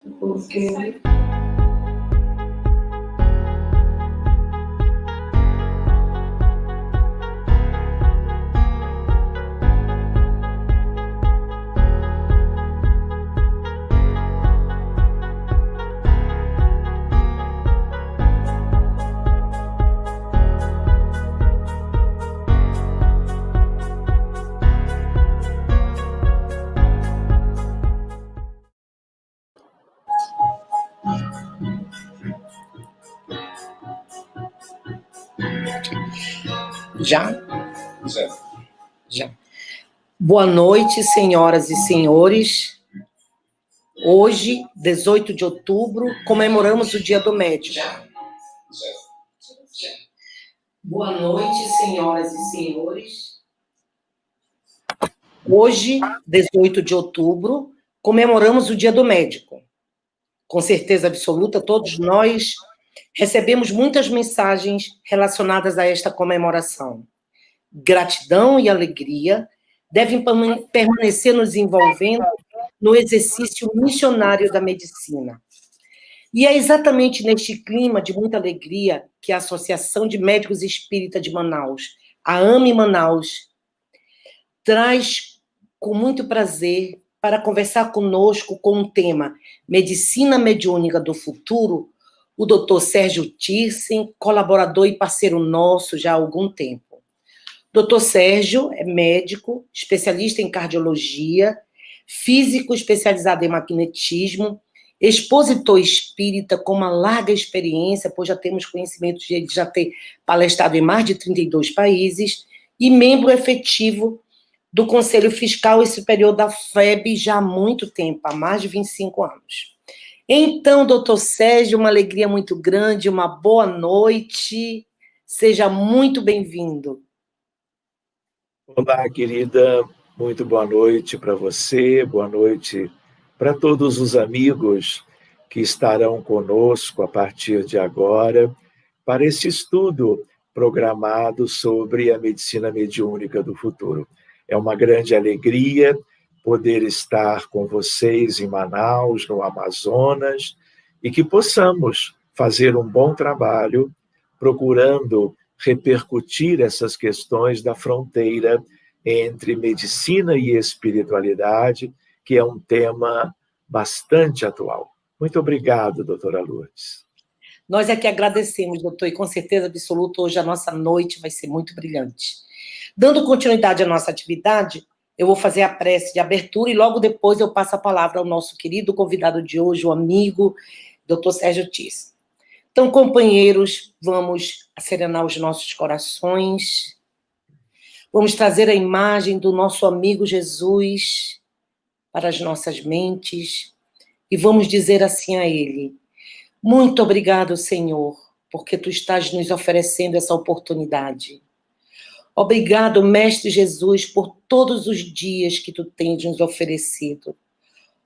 Porque... Já. Boa noite, senhoras e senhores. Hoje, 18 de outubro, comemoramos o Dia do Médico. Boa noite, senhoras e senhores. Hoje, 18 de outubro, comemoramos o Dia do Médico. Com certeza absoluta, todos nós recebemos muitas mensagens relacionadas a esta comemoração. Gratidão e alegria devem permanecer nos envolvendo no exercício missionário da medicina. E é exatamente neste clima de muita alegria que a Associação de Médicos Espírita de Manaus, a AME Manaus, traz com muito prazer para conversar conosco com o tema Medicina Mediúnica do Futuro, o Dr. Sérgio Thyssen, colaborador e parceiro nosso já há algum tempo. Dr. Sérgio é médico, especialista em cardiologia, físico especializado em magnetismo, expositor espírita com uma larga experiência, pois já temos conhecimento de ele já ter palestrado em mais de 32 países, e membro efetivo do Conselho Fiscal e Superior da FEB já há muito tempo, há mais de 25 anos. Então, doutor Sérgio, uma alegria muito grande, uma boa noite, seja muito bem-vindo. Olá, querida, muito boa noite para você, boa noite para todos os amigos que estarão conosco a partir de agora para esse estudo programado sobre a medicina mediúnica do futuro. É uma grande alegria poder estar com vocês em Manaus, no Amazonas, e que possamos fazer um bom trabalho procurando repercutir essas questões da fronteira entre medicina e espiritualidade, que é um tema bastante atual. Muito obrigado, doutora Lourdes. Nós é que agradecemos, doutor, e com certeza absoluta, hoje a nossa noite vai ser muito brilhante. Dando continuidade à nossa atividade, eu vou fazer a prece de abertura e logo depois eu passo a palavra ao nosso querido convidado de hoje, o amigo, doutor Sérgio Thyssen. Então, companheiros, vamos serenar os nossos corações, vamos trazer a imagem do nosso amigo Jesus para as nossas mentes e vamos dizer assim a ele: muito obrigado, Senhor, porque tu estás nos oferecendo essa oportunidade. Obrigado, Mestre Jesus, por todos os dias que tu tens nos oferecido.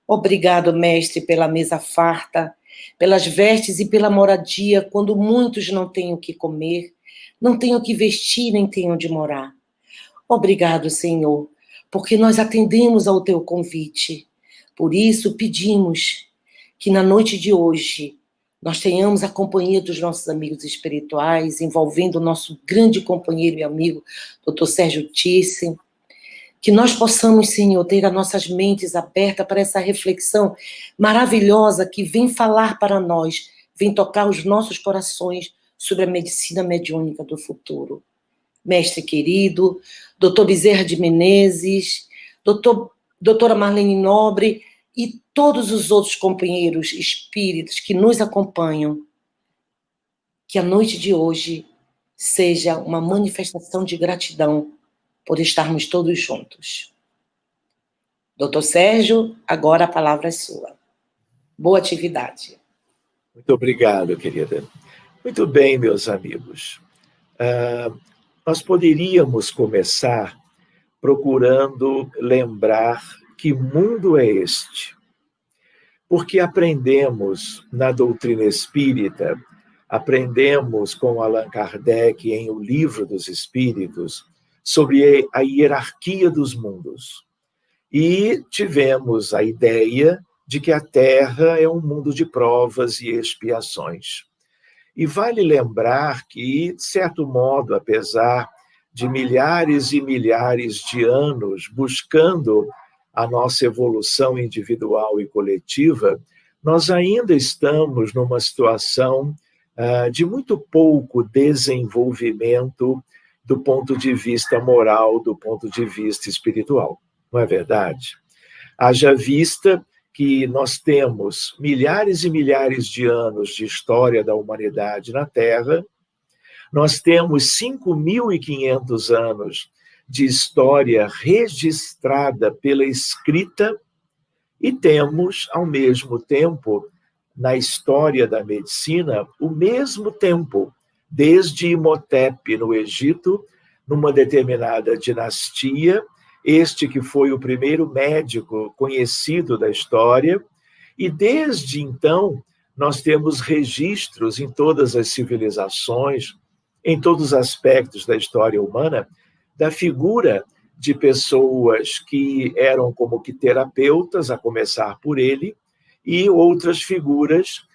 Obrigado, Mestre, pela mesa farta, pelas vestes e pela moradia, quando muitos não têm o que comer, não têm o que vestir, nem têm onde morar. Obrigado, Senhor, porque nós atendemos ao teu convite. Por isso, pedimos que na noite de hoje nós tenhamos a companhia dos nossos amigos espirituais, envolvendo o nosso grande companheiro e amigo, Dr. Sérgio Thyssen, que nós possamos, Senhor, ter as nossas mentes abertas para essa reflexão maravilhosa que vem falar para nós, vem tocar os nossos corações sobre a medicina mediúnica do futuro. Mestre querido, doutor Bezerra de Menezes, doutora Marlene Nobre e todos os outros companheiros espíritas que nos acompanham, que a noite de hoje seja uma manifestação de gratidão por estarmos todos juntos. Doutor Sérgio, agora a palavra é sua. Boa atividade. Muito obrigado, querida. Muito bem, meus amigos. Nós poderíamos começar procurando lembrar que mundo é este. Porque aprendemos na doutrina espírita, aprendemos com Allan Kardec em O Livro dos Espíritos, sobre a hierarquia dos mundos. E tivemos a ideia de que a Terra é um mundo de provas e expiações. E vale lembrar que, de certo modo, apesar de milhares e milhares de anos buscando a nossa evolução individual e coletiva, nós ainda estamos numa situação de muito pouco desenvolvimento do ponto de vista moral, do ponto de vista espiritual. Não é verdade? Haja vista que nós temos milhares e milhares de anos de história da humanidade na Terra, nós temos 5.500 anos de história registrada pela escrita e temos, ao mesmo tempo, na história da medicina, o mesmo tempo, desde Imhotep, no Egito, numa determinada dinastia, este que foi o primeiro médico conhecido da história, e desde então nós temos registros em todas as civilizações, em todos os aspectos da história humana, da figura de pessoas que eram como que terapeutas, a começar por ele, e outras figuras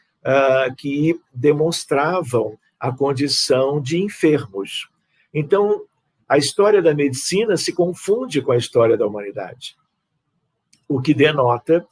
que demonstravam a condição de enfermos. Então, a história da medicina se confunde com a história da humanidade, o que denota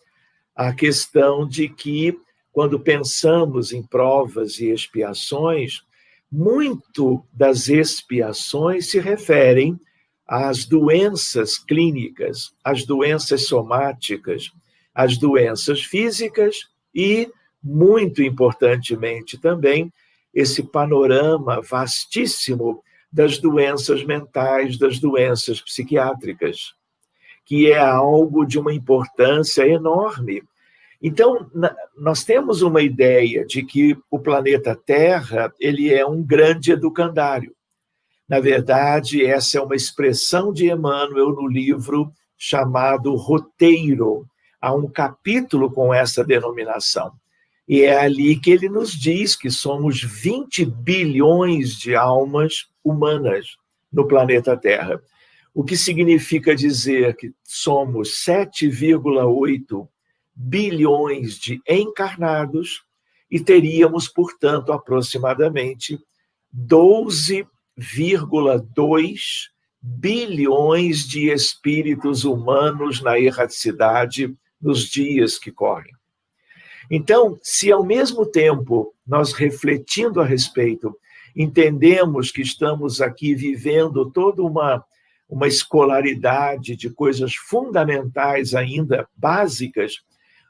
a questão de que, quando pensamos em provas e expiações, muito das expiações se referem às doenças clínicas, às doenças somáticas, às doenças físicas e, muito importantemente também, esse panorama vastíssimo das doenças mentais, das doenças psiquiátricas, que é algo de uma importância enorme. Então, nós temos uma ideia de que o planeta Terra ele é um grande educandário. Na verdade, essa é uma expressão de Emmanuel no livro chamado Roteiro. Há um capítulo com essa denominação. E é ali que ele nos diz que somos 20 bilhões de almas humanas no planeta Terra. O que significa dizer que somos 7,8 bilhões de encarnados e teríamos, portanto, aproximadamente 12,2 bilhões de espíritos humanos na erraticidade nos dias que correm. Então, se ao mesmo tempo nós, refletindo a respeito, entendemos que estamos aqui vivendo toda uma escolaridade de coisas fundamentais ainda, básicas,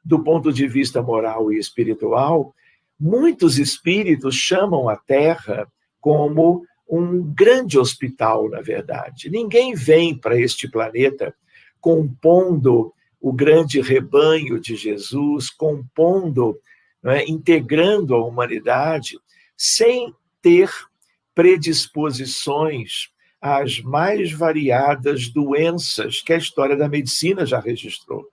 do ponto de vista moral e espiritual, muitos espíritos chamam a Terra como um grande hospital, na verdade. Ninguém vem para este planeta compondo o grande rebanho de Jesus, compondo, integrando a humanidade, sem ter predisposições às mais variadas doenças que a história da medicina já registrou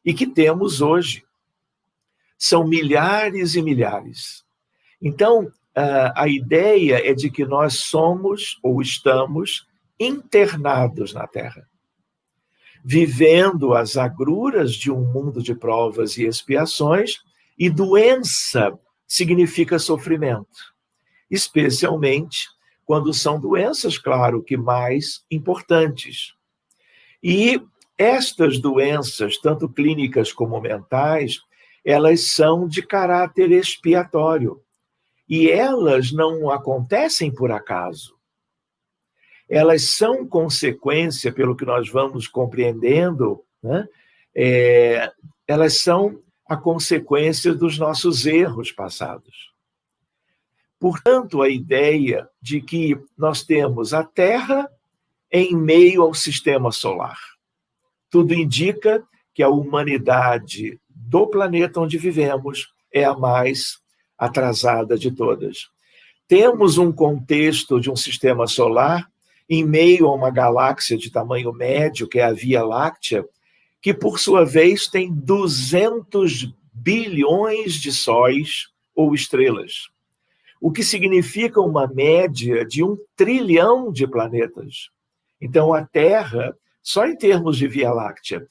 e que temos hoje. São milhares e milhares. Então, a ideia é de que nós somos ou estamos internados na Terra, vivendo as agruras de um mundo de provas e expiações, e doença significa sofrimento, especialmente quando são doenças, claro, que mais importantes. E estas doenças, tanto clínicas como mentais, elas são de caráter expiatório. E elas não acontecem por acaso. Elas são consequência, pelo que nós vamos compreendendo, elas são a consequência dos nossos erros passados. Portanto, a ideia de que nós temos a Terra em meio ao sistema solar. Tudo indica que a humanidade do planeta onde vivemos é a mais atrasada de todas. Temos um contexto de um sistema solar em meio a uma galáxia de tamanho médio, que é a Via Láctea, que, por sua vez, tem 200 bilhões de sóis ou estrelas, o que significa uma média de 1 trilhão de planetas. Então, a Terra, só em termos de Via Láctea,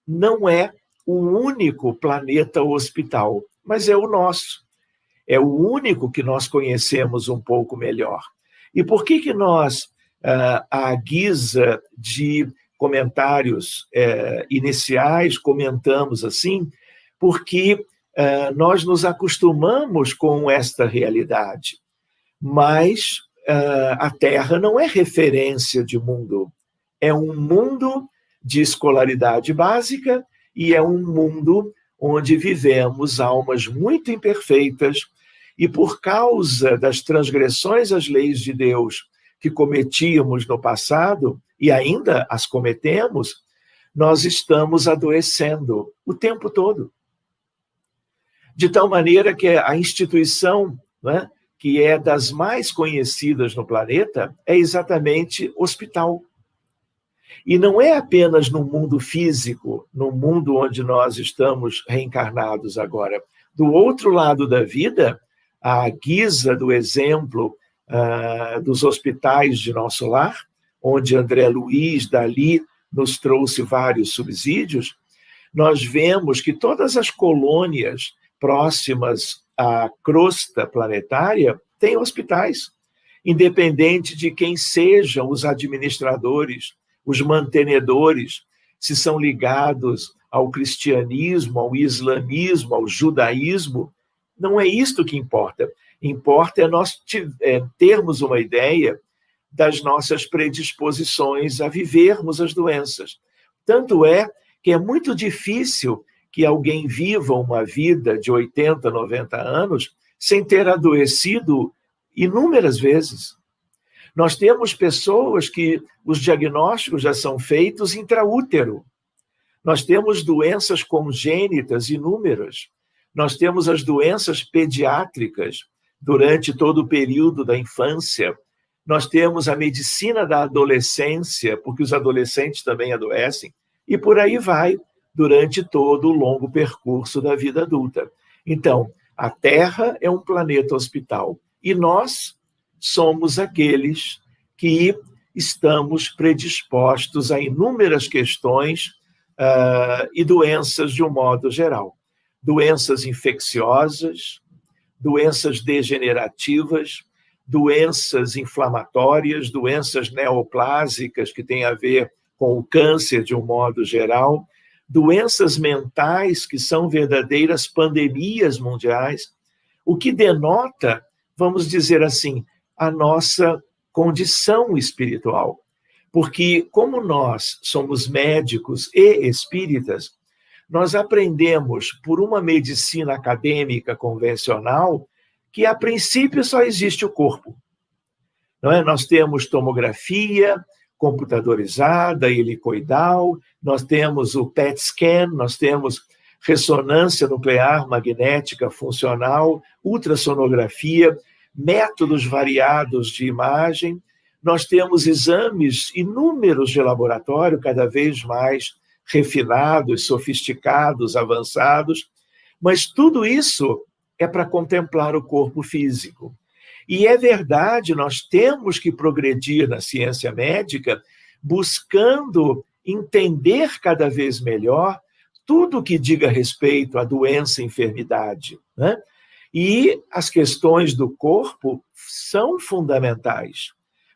não é o único planeta hospital, mas é o nosso. É o único que nós conhecemos um pouco melhor. E por que nós, à guisa de comentários iniciais, comentamos assim? Porque nós nos acostumamos com esta realidade. Mas a Terra não é referência de mundo. É um mundo de escolaridade básica e é um mundo onde vivemos almas muito imperfeitas e por causa das transgressões às leis de Deus que cometíamos no passado e ainda as cometemos, nós estamos adoecendo o tempo todo. De tal maneira que a instituição, né, que é das mais conhecidas no planeta, é exatamente hospital. E não é apenas no mundo físico, no mundo onde nós estamos reencarnados agora. Do outro lado da vida, à guisa do exemplo dos hospitais de nosso lar, onde André Luiz Dalí nos trouxe vários subsídios, nós vemos que todas as colônias próximas à crosta planetária têm hospitais, independente de quem sejam os administradores, os mantenedores, se são ligados ao cristianismo, ao islamismo, ao judaísmo. Não é isto que importa. Importa é nós termos uma ideia das nossas predisposições a vivermos as doenças. Tanto é que é muito difícil que alguém viva uma vida de 80, 90 anos sem ter adoecido inúmeras vezes. Nós temos pessoas que os diagnósticos já são feitos intraútero. Nós temos doenças congênitas inúmeras. Nós temos as doenças pediátricas durante todo o período da infância. Nós temos a medicina da adolescência, porque os adolescentes também adoecem, e por aí vai durante todo o longo percurso da vida adulta. Então, a Terra é um planeta hospital e nós somos aqueles que estamos predispostos a inúmeras questões e doenças de um modo geral. Doenças infecciosas, doenças degenerativas, doenças inflamatórias, doenças neoplásicas que têm a ver com o câncer de um modo geral, doenças mentais que são verdadeiras pandemias mundiais, o que denota, vamos dizer assim, a nossa condição espiritual. Porque, como nós somos médicos e espíritas, nós aprendemos por uma medicina acadêmica convencional que, a princípio, só existe o corpo. Não é? Nós temos tomografia computadorizada, helicoidal, nós temos o PET scan, nós temos ressonância nuclear magnética funcional, ultrassonografia, métodos variados de imagem, nós temos exames inúmeros de laboratório, cada vez mais refinados, sofisticados, avançados, mas tudo isso é para contemplar o corpo físico. E é verdade, nós temos que progredir na ciência médica buscando entender cada vez melhor tudo que diga respeito à doença e enfermidade, né? E as questões do corpo são fundamentais.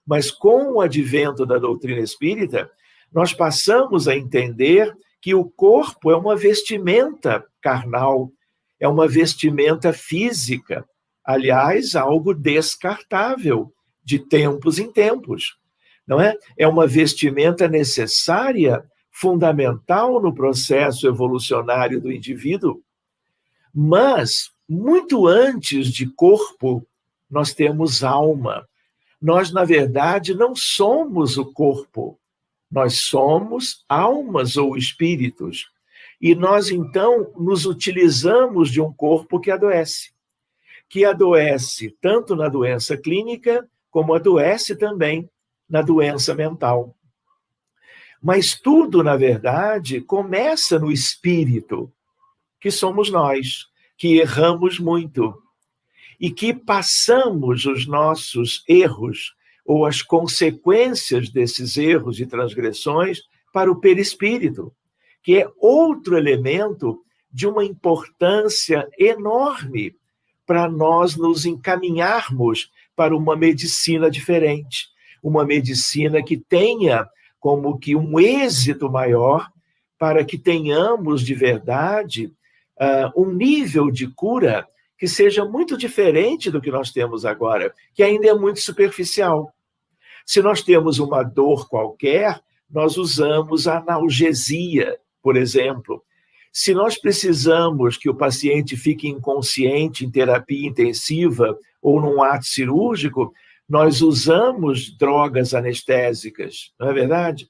Mas com o advento da doutrina espírita, nós passamos a entender que o corpo é uma vestimenta carnal, é uma vestimenta física, aliás, algo descartável de tempos em tempos, não é? É uma vestimenta necessária, fundamental no processo evolucionário do indivíduo, mas muito antes de corpo, nós temos alma. Nós, na verdade, não somos o corpo, nós somos almas ou espíritos. E nós, então, nos utilizamos de um corpo que adoece tanto na doença clínica, como adoece também na doença mental. Mas tudo, na verdade, começa no espírito, que somos nós, que erramos muito e que passamos os nossos erros ou as consequências desses erros e transgressões para o perispírito, que é outro elemento de uma importância enorme para nós nos encaminharmos para uma medicina diferente, uma medicina que tenha como que um êxito maior, para que tenhamos de verdade um nível de cura que seja muito diferente do que nós temos agora, que ainda é muito superficial. Se nós temos uma dor qualquer, nós usamos analgesia, por exemplo. Se nós precisamos que o paciente fique inconsciente em terapia intensiva ou num ato cirúrgico, nós usamos drogas anestésicas, não é verdade?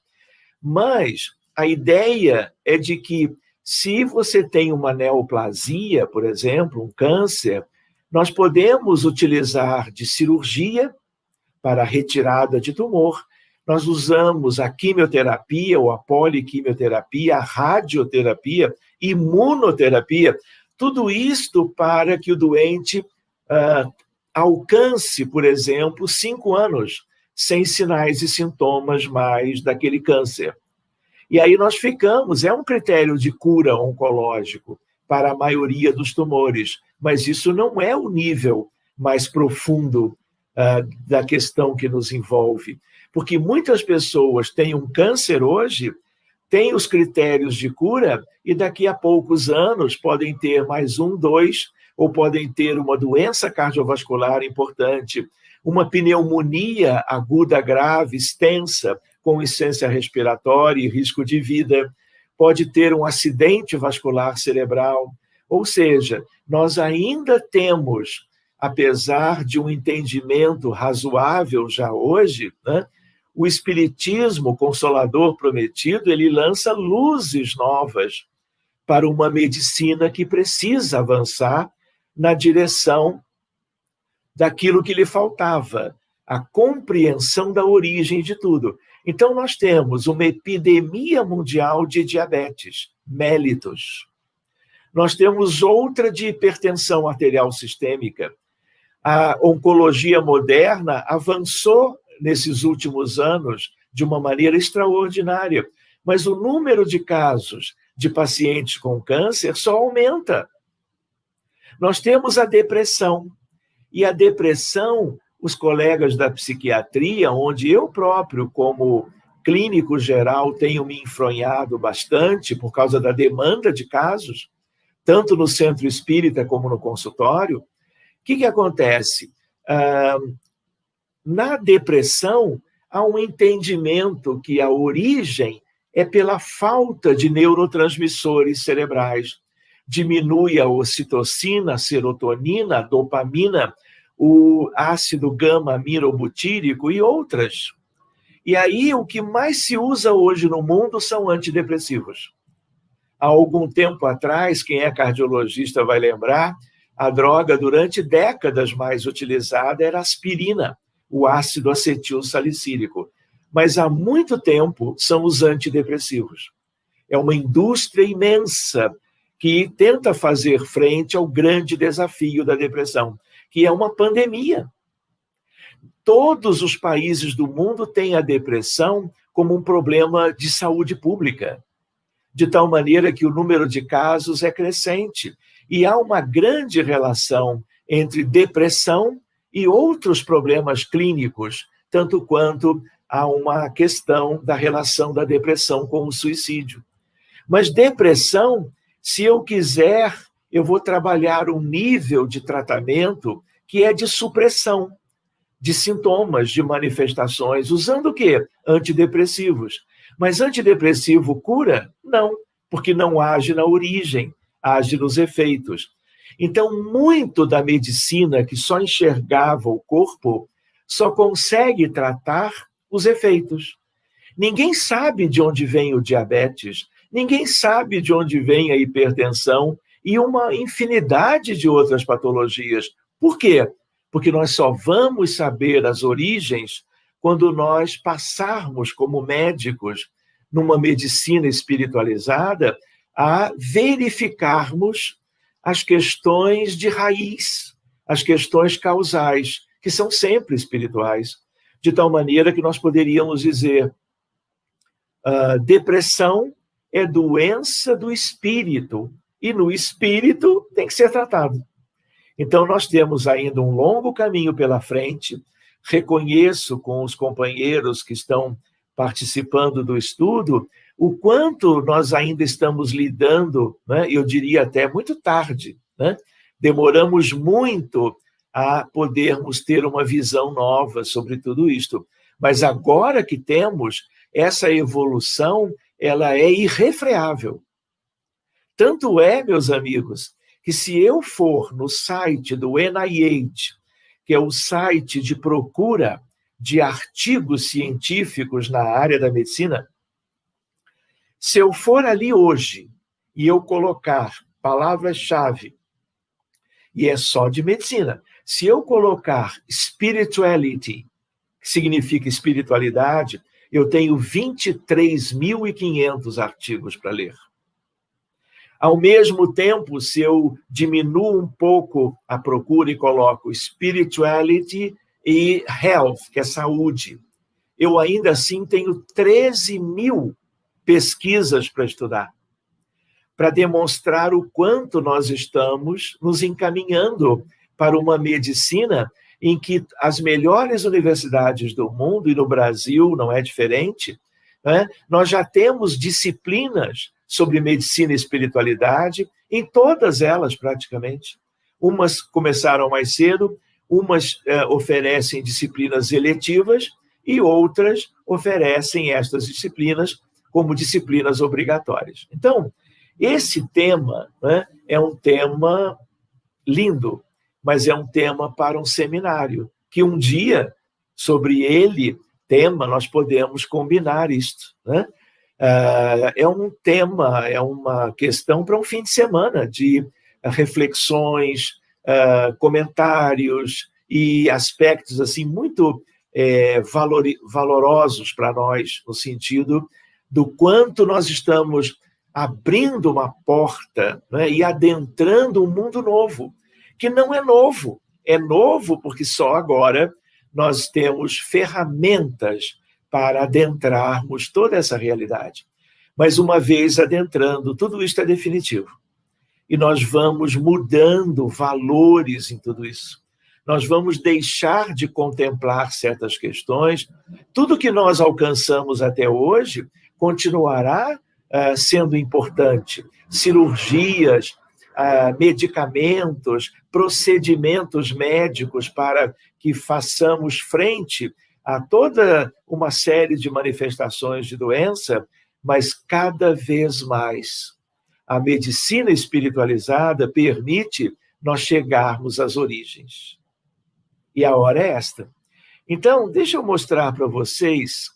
Mas a ideia é de que, se você tem uma neoplasia, por exemplo, um câncer, nós podemos utilizar de cirurgia para a retirada de tumor. Nós usamos a quimioterapia ou a poliquimioterapia, a radioterapia, imunoterapia, tudo isto para que o doente alcance, por exemplo, 5 anos sem sinais e sintomas mais daquele câncer. E aí nós ficamos, é um critério de cura oncológico para a maioria dos tumores, mas isso não é o nível mais profundo da questão que nos envolve. Porque muitas pessoas têm um câncer hoje, têm os critérios de cura, e daqui a poucos anos podem ter mais 1, 2, ou podem ter uma doença cardiovascular importante, uma pneumonia aguda grave, extensa, com insuficiência respiratória e risco de vida, pode ter um acidente vascular cerebral. Ou seja, nós ainda temos, apesar de um entendimento razoável já hoje, né, o Espiritismo Consolador Prometido, ele lança luzes novas para uma medicina que precisa avançar na direção daquilo que lhe faltava, a compreensão da origem de tudo. Então, nós temos uma epidemia mundial de diabetes mellitus. Nós temos outra de hipertensão arterial sistêmica. A oncologia moderna avançou nesses últimos anos de uma maneira extraordinária, mas o número de casos de pacientes com câncer só aumenta. Nós temos a depressão, e a depressão, os colegas da psiquiatria, onde eu próprio, como clínico geral, tenho me enfronhado bastante por causa da demanda de casos, tanto no centro espírita como no consultório. O que acontece? Na depressão, há um entendimento que a origem é pela falta de neurotransmissores cerebrais. Diminui a ocitocina, a serotonina, a dopamina, o ácido gama-amilobutírico e outras. E aí, o que mais se usa hoje no mundo são antidepressivos. Há algum tempo atrás, quem é cardiologista vai lembrar, a droga durante décadas mais utilizada era a aspirina, o ácido acetil salicílico. Mas há muito tempo são os antidepressivos. É uma indústria imensa que tenta fazer frente ao grande desafio da depressão, que é uma pandemia. Todos os países do mundo têm a depressão como um problema de saúde pública, de tal maneira que o número de casos é crescente. E há uma grande relação entre depressão e outros problemas clínicos, tanto quanto há uma questão da relação da depressão com o suicídio. Mas depressão, se eu quiser, eu vou trabalhar um nível de tratamento que é de supressão de sintomas, de manifestações, usando o quê? Antidepressivos. Mas antidepressivo cura? Não, porque não age na origem, age nos efeitos. Então, muito da medicina que só enxergava o corpo, só consegue tratar os efeitos. Ninguém sabe de onde vem o diabetes, ninguém sabe de onde vem a hipertensão e uma infinidade de outras patologias. Por quê? Porque nós só vamos saber as origens quando nós passarmos como médicos numa medicina espiritualizada a verificarmos as questões de raiz, as questões causais, que são sempre espirituais, de tal maneira que nós poderíamos dizer depressão é doença do espírito, e no espírito tem que ser tratado. Então, nós temos ainda um longo caminho pela frente. Reconheço com os companheiros que estão participando do estudo o quanto nós ainda estamos lidando, né? Eu diria até muito tarde, né? Demoramos muito a podermos ter uma visão nova sobre tudo isto. Mas agora que temos, essa evolução, ela é irrefreável. Tanto é, meus amigos, que se eu for no site do NIH, que é o site de procura de artigos científicos na área da medicina, se eu for ali hoje e eu colocar palavras-chave, e é só de medicina, se eu colocar spirituality, que significa espiritualidade, eu tenho 23.500 artigos para ler. Ao mesmo tempo, se eu diminuo um pouco a procura e coloco spirituality e health, que é saúde, eu ainda assim tenho 13.000 pesquisas para estudar, para demonstrar o quanto nós estamos nos encaminhando para uma medicina em que as melhores universidades do mundo, e no Brasil não é diferente, né? Nós já temos disciplinas sobre medicina e espiritualidade, em todas elas praticamente. Umas começaram mais cedo, umas oferecem disciplinas eletivas e outras oferecem estas disciplinas como disciplinas obrigatórias. Então, esse tema, né, é um tema lindo, mas é um tema para um seminário, que um dia, sobre ele, tema, nós podemos combinar isto, né? É um tema, é uma questão para um fim de semana de reflexões, comentários e aspectos assim muito valorosos para nós, no sentido do quanto nós estamos abrindo uma porta, né, e adentrando um mundo novo, que não é novo. É novo porque só agora nós temos ferramentas para adentrarmos toda essa realidade. Mas uma vez adentrando, tudo isso é definitivo. E nós vamos mudando valores em tudo isso. Nós vamos deixar de contemplar certas questões. Tudo que nós alcançamos até hoje continuará sendo importante. Cirurgias, medicamentos, procedimentos médicos para que façamos frente a toda uma série de manifestações de doença, mas cada vez mais a medicina espiritualizada permite nós chegarmos às origens. E a hora é esta. Então, deixa eu mostrar para vocês,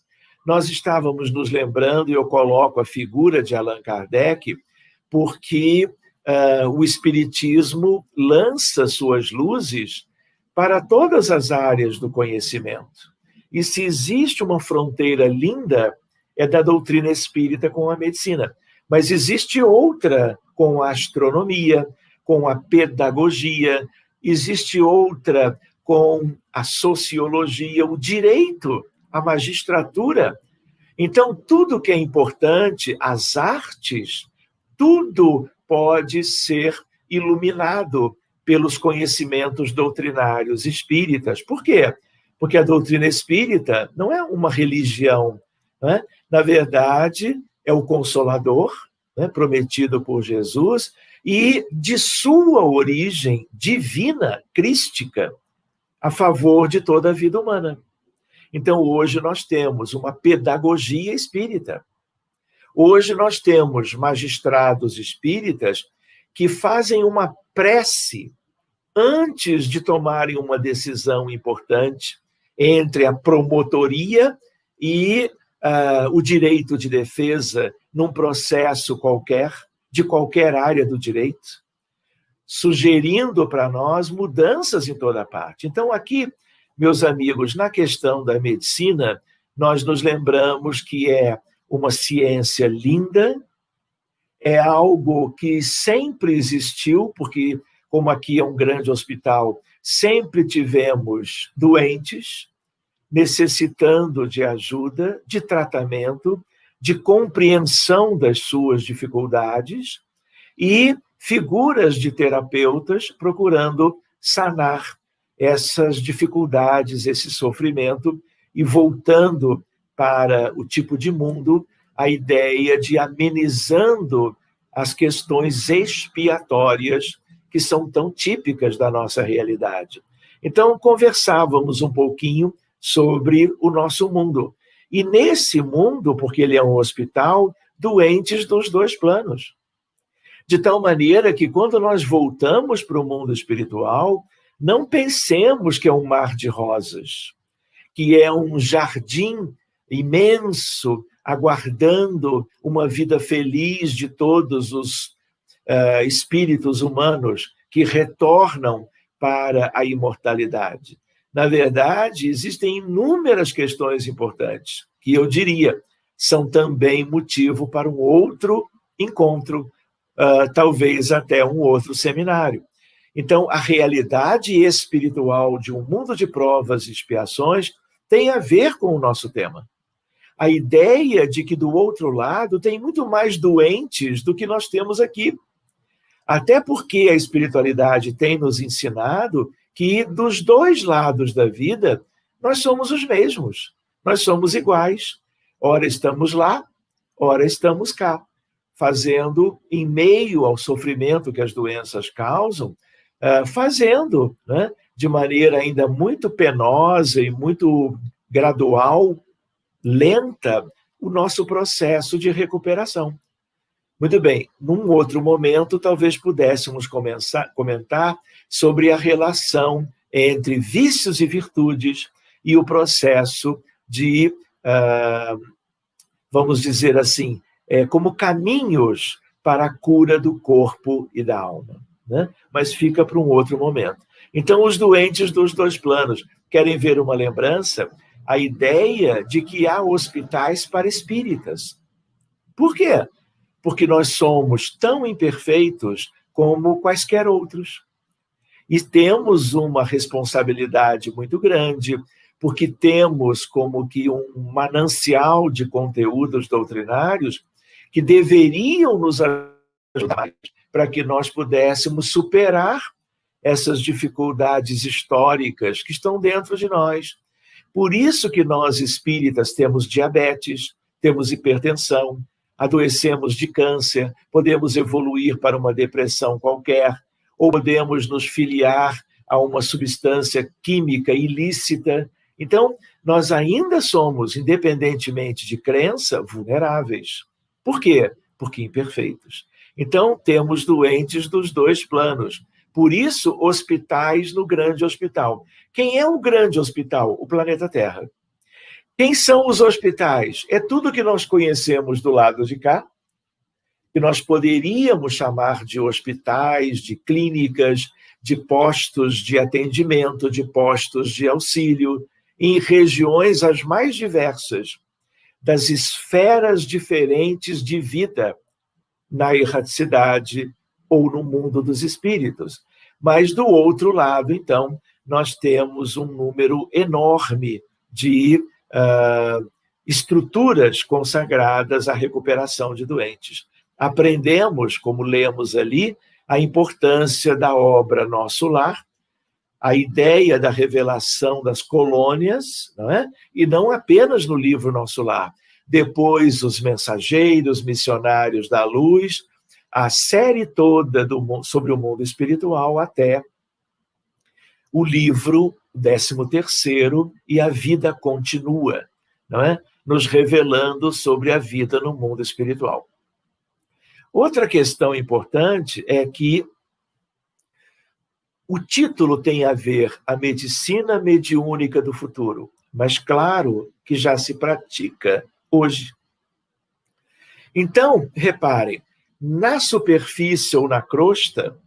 nós estávamos nos lembrando, e eu coloco a figura de Allan Kardec, porque o Espiritismo lança suas luzes para todas as áreas do conhecimento. E se existe uma fronteira linda, é da doutrina espírita com a medicina. Mas existe outra com a astronomia, com a pedagogia, existe outra com a sociologia, o direito, a magistratura. Então, tudo que é importante, as artes, tudo pode ser iluminado pelos conhecimentos doutrinários espíritas. Por quê? Porque a doutrina espírita não é uma religião, né? Na verdade, é o Consolador, né, prometido por Jesus, e de sua origem divina, crística, a favor de toda a vida humana. Então, hoje nós temos uma pedagogia espírita. Hoje nós temos magistrados espíritas que fazem uma prece antes de tomarem uma decisão importante entre a promotoria e o direito de defesa num processo qualquer, de qualquer área do direito, sugerindo para nós mudanças em toda parte. Então, aqui, meus amigos, na questão da medicina, nós nos lembramos que é uma ciência linda, é algo que sempre existiu, porque, como aqui é um grande hospital, sempre tivemos doentes necessitando de ajuda, de tratamento, de compreensão das suas dificuldades e figuras de terapeutas procurando sanar essas dificuldades, esse sofrimento, e voltando para o tipo de mundo, a ideia de amenizando as questões expiatórias que são tão típicas da nossa realidade. Então, conversávamos um pouquinho sobre o nosso mundo. E nesse mundo, porque ele é um hospital, doentes dos dois planos. De tal maneira que, quando nós voltamos para o mundo espiritual, não pensemos que é um mar de rosas, que é um jardim imenso, aguardando uma vida feliz de todos os espíritos humanos que retornam para a imortalidade. Na verdade, existem inúmeras questões importantes, que eu diria, são também motivo para um outro encontro, talvez até um outro seminário. Então, a realidade espiritual de um mundo de provas e expiações tem a ver com o nosso tema. A ideia de que do outro lado tem muito mais doentes do que nós temos aqui. Até porque a espiritualidade tem nos ensinado que dos dois lados da vida nós somos os mesmos, nós somos iguais. Ora estamos lá, ora estamos cá, fazendo, em meio ao sofrimento que as doenças causam, fazendo, né, de maneira ainda muito penosa e muito gradual, lenta, o nosso processo de recuperação. Muito bem, num outro momento, talvez pudéssemos comentar sobre a relação entre vícios e virtudes e o processo de, vamos dizer assim, como caminhos para a cura do corpo e da alma, né? Mas fica para um outro momento. Então, os doentes dos dois planos querem ver uma lembrança, a ideia de que há hospitais para espíritas. Por quê? Porque nós somos tão imperfeitos como quaisquer outros. E temos uma responsabilidade muito grande, porque temos como que um manancial de conteúdos doutrinários que deveriam nos ajudar para que nós pudéssemos superar essas dificuldades históricas que estão dentro de nós. Por isso que nós espíritas temos diabetes, temos hipertensão, adoecemos de câncer, podemos evoluir para uma depressão qualquer, ou podemos nos filiar a uma substância química ilícita. Então, nós ainda somos, independentemente de crença, vulneráveis. Por quê? Porque imperfeitos. Então, temos doentes dos dois planos. Por isso, hospitais no grande hospital. Quem é o grande hospital? O planeta Terra. Quem são os hospitais? É tudo que nós conhecemos do lado de cá, que nós poderíamos chamar de hospitais, de clínicas, de postos de atendimento, de postos de auxílio, em regiões as mais diversas, das esferas diferentes de vida, na erraticidade ou no mundo dos espíritos. Mas, do outro lado, então, nós temos um número enorme de estruturas consagradas à recuperação de doentes. Aprendemos, como lemos ali, a importância da obra Nosso Lar, a ideia da revelação das colônias, não é? E não apenas no livro Nosso Lar. Depois, os mensageiros, missionários da luz, a série toda sobre o mundo espiritual, até o livro 13º, E a Vida Continua, não é? Nos revelando sobre a vida no mundo espiritual. Outra questão importante é que o título tem a ver a medicina mediúnica do futuro, mas claro que já se pratica hoje. Então, reparem, na superfície ou na crosta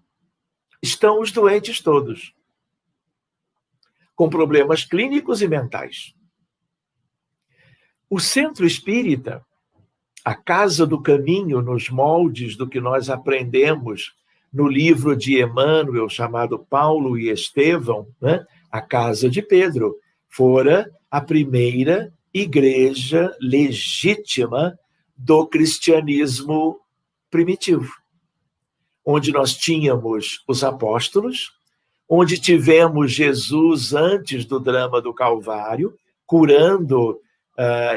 estão os doentes todos, com problemas clínicos e mentais. O centro espírita, a casa do caminho nos moldes do que nós aprendemos no livro de Emmanuel, chamado Paulo e Estevão, né? A casa de Pedro, fora a primeira igreja legítima do cristianismo primitivo, onde nós tínhamos os apóstolos, onde tivemos Jesus antes do drama do Calvário, curando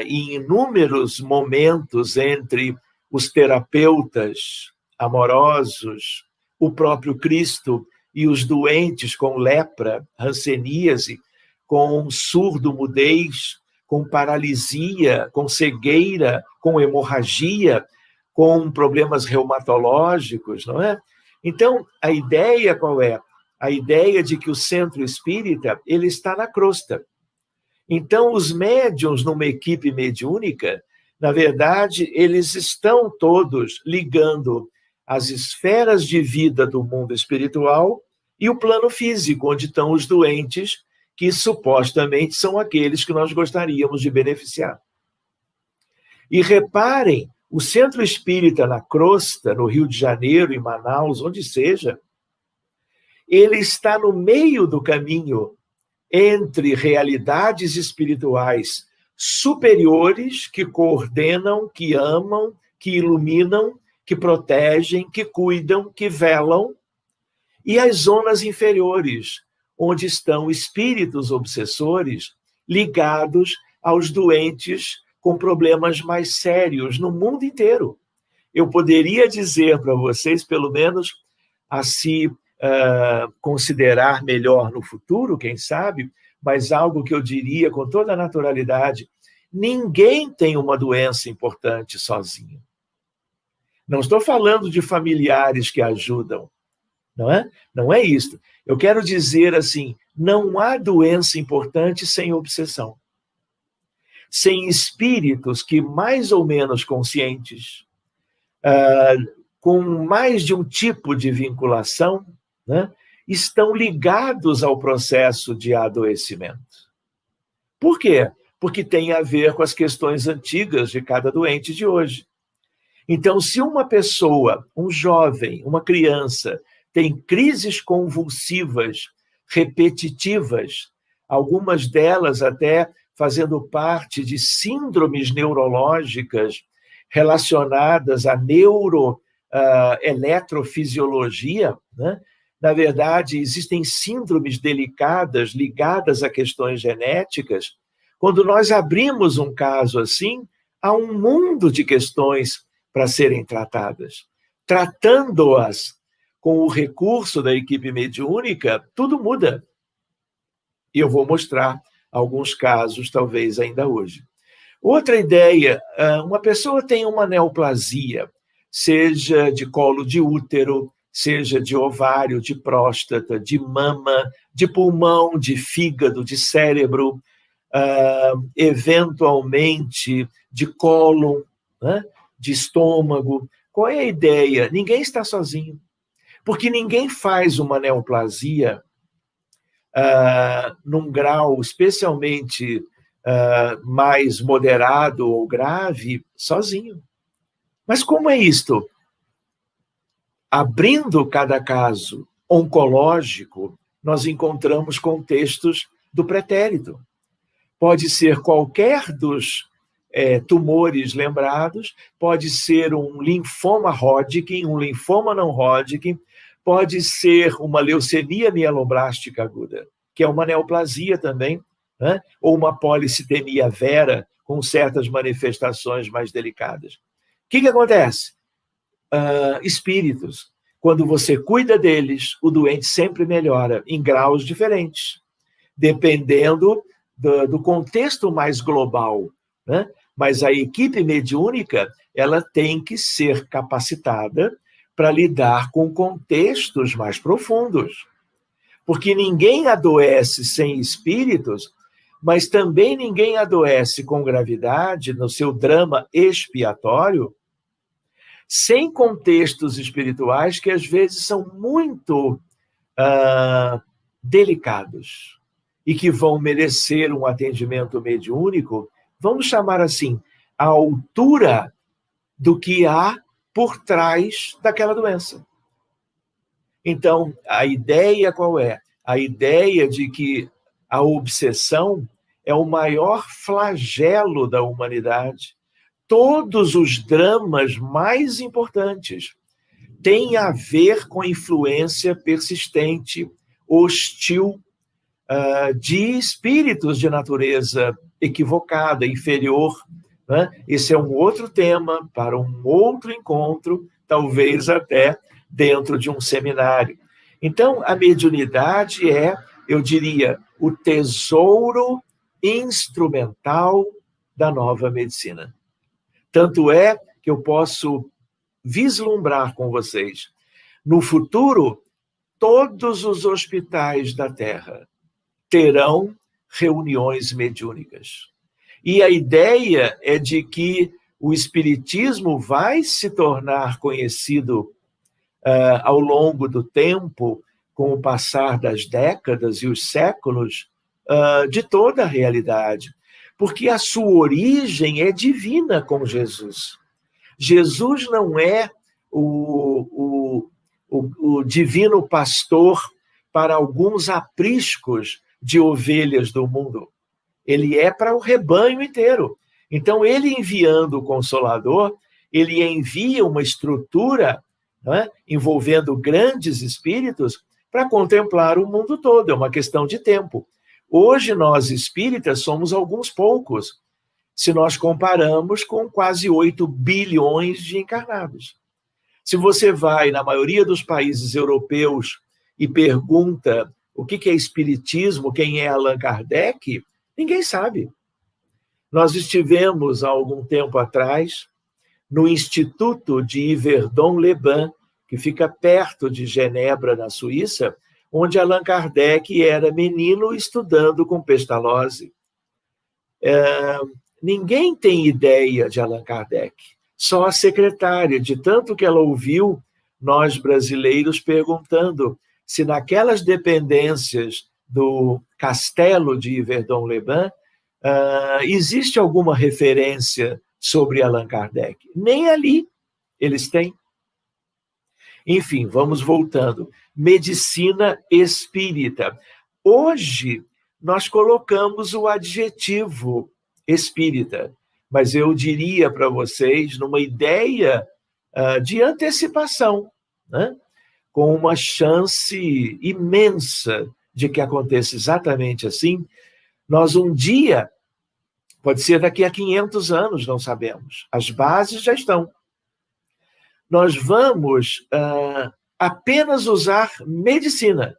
em inúmeros momentos entre os terapeutas amorosos, o próprio Cristo e os doentes com lepra, hanseníase, com surdo-mudez, com paralisia, com cegueira, com hemorragia, com problemas reumatológicos, não é? Então, a ideia qual é? A ideia de que o centro espírita, ele está na crosta. Então, os médiuns numa equipe mediúnica, na verdade, eles estão todos ligando as esferas de vida do mundo espiritual e o plano físico, onde estão os doentes, que supostamente são aqueles que nós gostaríamos de beneficiar. E reparem, o centro espírita na crosta, no Rio de Janeiro, em Manaus, onde seja, ele está no meio do caminho entre realidades espirituais superiores que coordenam, que amam, que iluminam, que protegem, que cuidam, que velam, e as zonas inferiores, onde estão espíritos obsessores ligados aos doentes com problemas mais sérios no mundo inteiro. Eu poderia dizer para vocês, pelo menos, a se considerar melhor no futuro, quem sabe, mas algo que eu diria com toda a naturalidade: ninguém tem uma doença importante sozinho. Não estou falando de familiares que ajudam, não é? Não é isso. Eu quero dizer assim, não há doença importante sem obsessão. Sem espíritos que, mais ou menos conscientes, com mais de um tipo de vinculação, né, estão ligados ao processo de adoecimento. Por quê? Porque tem a ver com as questões antigas de cada doente de hoje. Então, se uma pessoa, um jovem, uma criança, tem crises convulsivas, repetitivas, algumas delas até fazendo parte de síndromes neurológicas relacionadas à eletrofisiologia, né? Na verdade, existem síndromes delicadas ligadas a questões genéticas. Quando nós abrimos um caso assim, há um mundo de questões para serem tratadas. Tratando-as com o recurso da equipe mediúnica, tudo muda. E eu vou mostrar alguns casos, talvez ainda hoje. Outra ideia, uma pessoa tem uma neoplasia, seja de colo de útero, seja de ovário, de próstata, de mama, de pulmão, de fígado, de cérebro, eventualmente de cólon, né? De estômago. Qual é a ideia? Ninguém está sozinho. Porque ninguém faz uma neoplasia num grau especialmente mais moderado ou grave, sozinho. Mas como é isto? Abrindo cada caso oncológico, nós encontramos contextos do pretérito. Pode ser qualquer dos tumores lembrados, pode ser um linfoma Hodgkin, um linfoma não Hodgkin, pode ser uma leucemia mieloblástica aguda, que é uma neoplasia também, né? Ou uma policitemia vera, com certas manifestações mais delicadas. O que acontece? Espíritos. Quando você cuida deles, o doente sempre melhora, em graus diferentes, dependendo do contexto mais global, né? Mas a equipe mediúnica, ela tem que ser capacitada para lidar com contextos mais profundos. Porque ninguém adoece sem espíritos, mas também ninguém adoece com gravidade no seu drama expiatório, sem contextos espirituais que às vezes são muito delicados e que vão merecer um atendimento mediúnico, vamos chamar assim, à altura do que há por trás daquela doença. Então, a ideia qual é? A ideia de que a obsessão é o maior flagelo da humanidade. todos os dramas mais importantes têm a ver com a influência persistente, hostil, de espíritos de natureza equivocada, inferior. Né? Esse é um outro tema para um outro encontro, talvez até dentro de um seminário. Então, a mediunidade é, eu diria, o tesouro instrumental da nova medicina. Tanto é que eu posso vislumbrar com vocês, no futuro, todos os hospitais da Terra terão reuniões mediúnicas. E a ideia é de que o espiritismo vai se tornar conhecido ao longo do tempo, com o passar das décadas e os séculos, de toda a realidade, porque a sua origem é divina com Jesus. Jesus não é o divino pastor para alguns apriscos de ovelhas do mundo. Ele é para o rebanho inteiro. Então, ele enviando o Consolador, ele envia uma estrutura, né, envolvendo grandes espíritos para contemplar o mundo todo. É uma questão de tempo. Hoje, nós espíritas somos alguns poucos, se nós comparamos com quase 8 bilhões de encarnados. Se você vai na maioria dos países europeus e pergunta o que é espiritismo, quem é Allan Kardec, ninguém sabe. Nós estivemos, há algum tempo atrás, no Instituto de Yverdon-les-Bains, que fica perto de Genebra, na Suíça, onde Allan Kardec era menino estudando com Pestalozzi. Ninguém tem ideia de Allan Kardec, só a secretária, de tanto que ela ouviu nós brasileiros perguntando se naquelas dependências do castelo de Yverdon-les-Bains existe alguma referência sobre Allan Kardec. Nem ali eles têm. Enfim, vamos voltando. Medicina espírita. Hoje, nós colocamos o adjetivo espírita, mas eu diria para vocês, numa ideia de antecipação, né? Com uma chance imensa de que aconteça exatamente assim, nós um dia, pode ser daqui a 500 anos, não sabemos, as bases já estão. Nós vamos apenas usar medicina.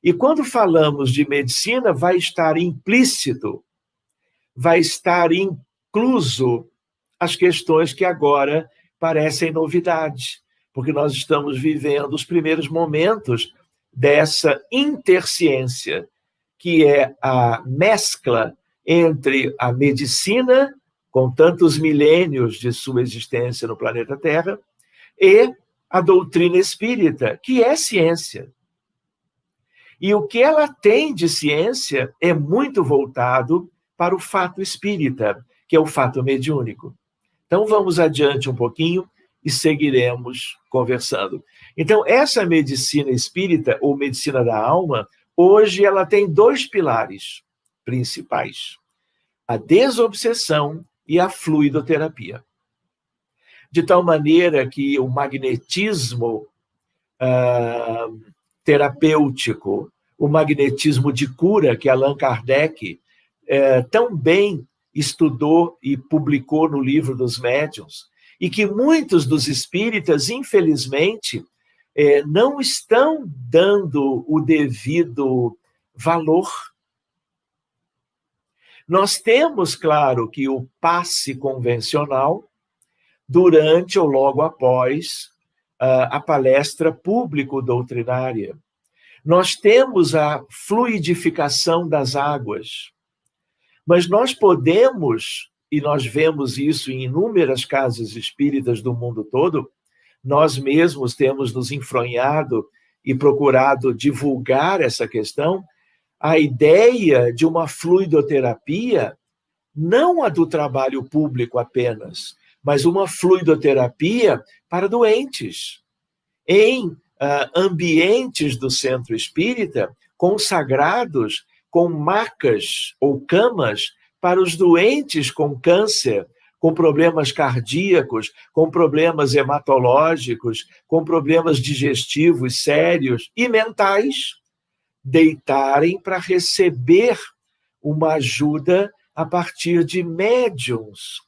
E quando falamos de medicina, vai estar implícito, vai estar incluso as questões que agora parecem novidade, porque nós estamos vivendo os primeiros momentos dessa interciência, que é a mescla entre a medicina, com tantos milênios de sua existência no planeta Terra, e a doutrina espírita, que é ciência. E o que ela tem de ciência é muito voltado para o fato espírita, que é o fato mediúnico. Então, vamos adiante um pouquinho e seguiremos conversando. Então, essa medicina espírita, ou medicina da alma, hoje ela tem 2 pilares principais: a desobsessão e a fluidoterapia. De tal maneira que o magnetismo terapêutico, o magnetismo de cura que Allan Kardec tão bem estudou e publicou no Livro dos Médiuns, e que muitos dos espíritas, infelizmente, não estão dando o devido valor. Nós temos, claro, que o passe convencional, durante ou logo após a palestra público-doutrinária. Nós temos a fluidificação das águas, mas nós podemos, e nós vemos isso em inúmeras casas espíritas do mundo todo, nós mesmos temos nos enfronhado e procurado divulgar essa questão, a ideia de uma fluidoterapia, não a do trabalho público apenas, mas uma fluidoterapia para doentes, em ambientes do centro espírita, consagrados com macas ou camas para os doentes com câncer, com problemas cardíacos, com problemas hematológicos, com problemas digestivos sérios e mentais, deitarem para receber uma ajuda a partir de médiums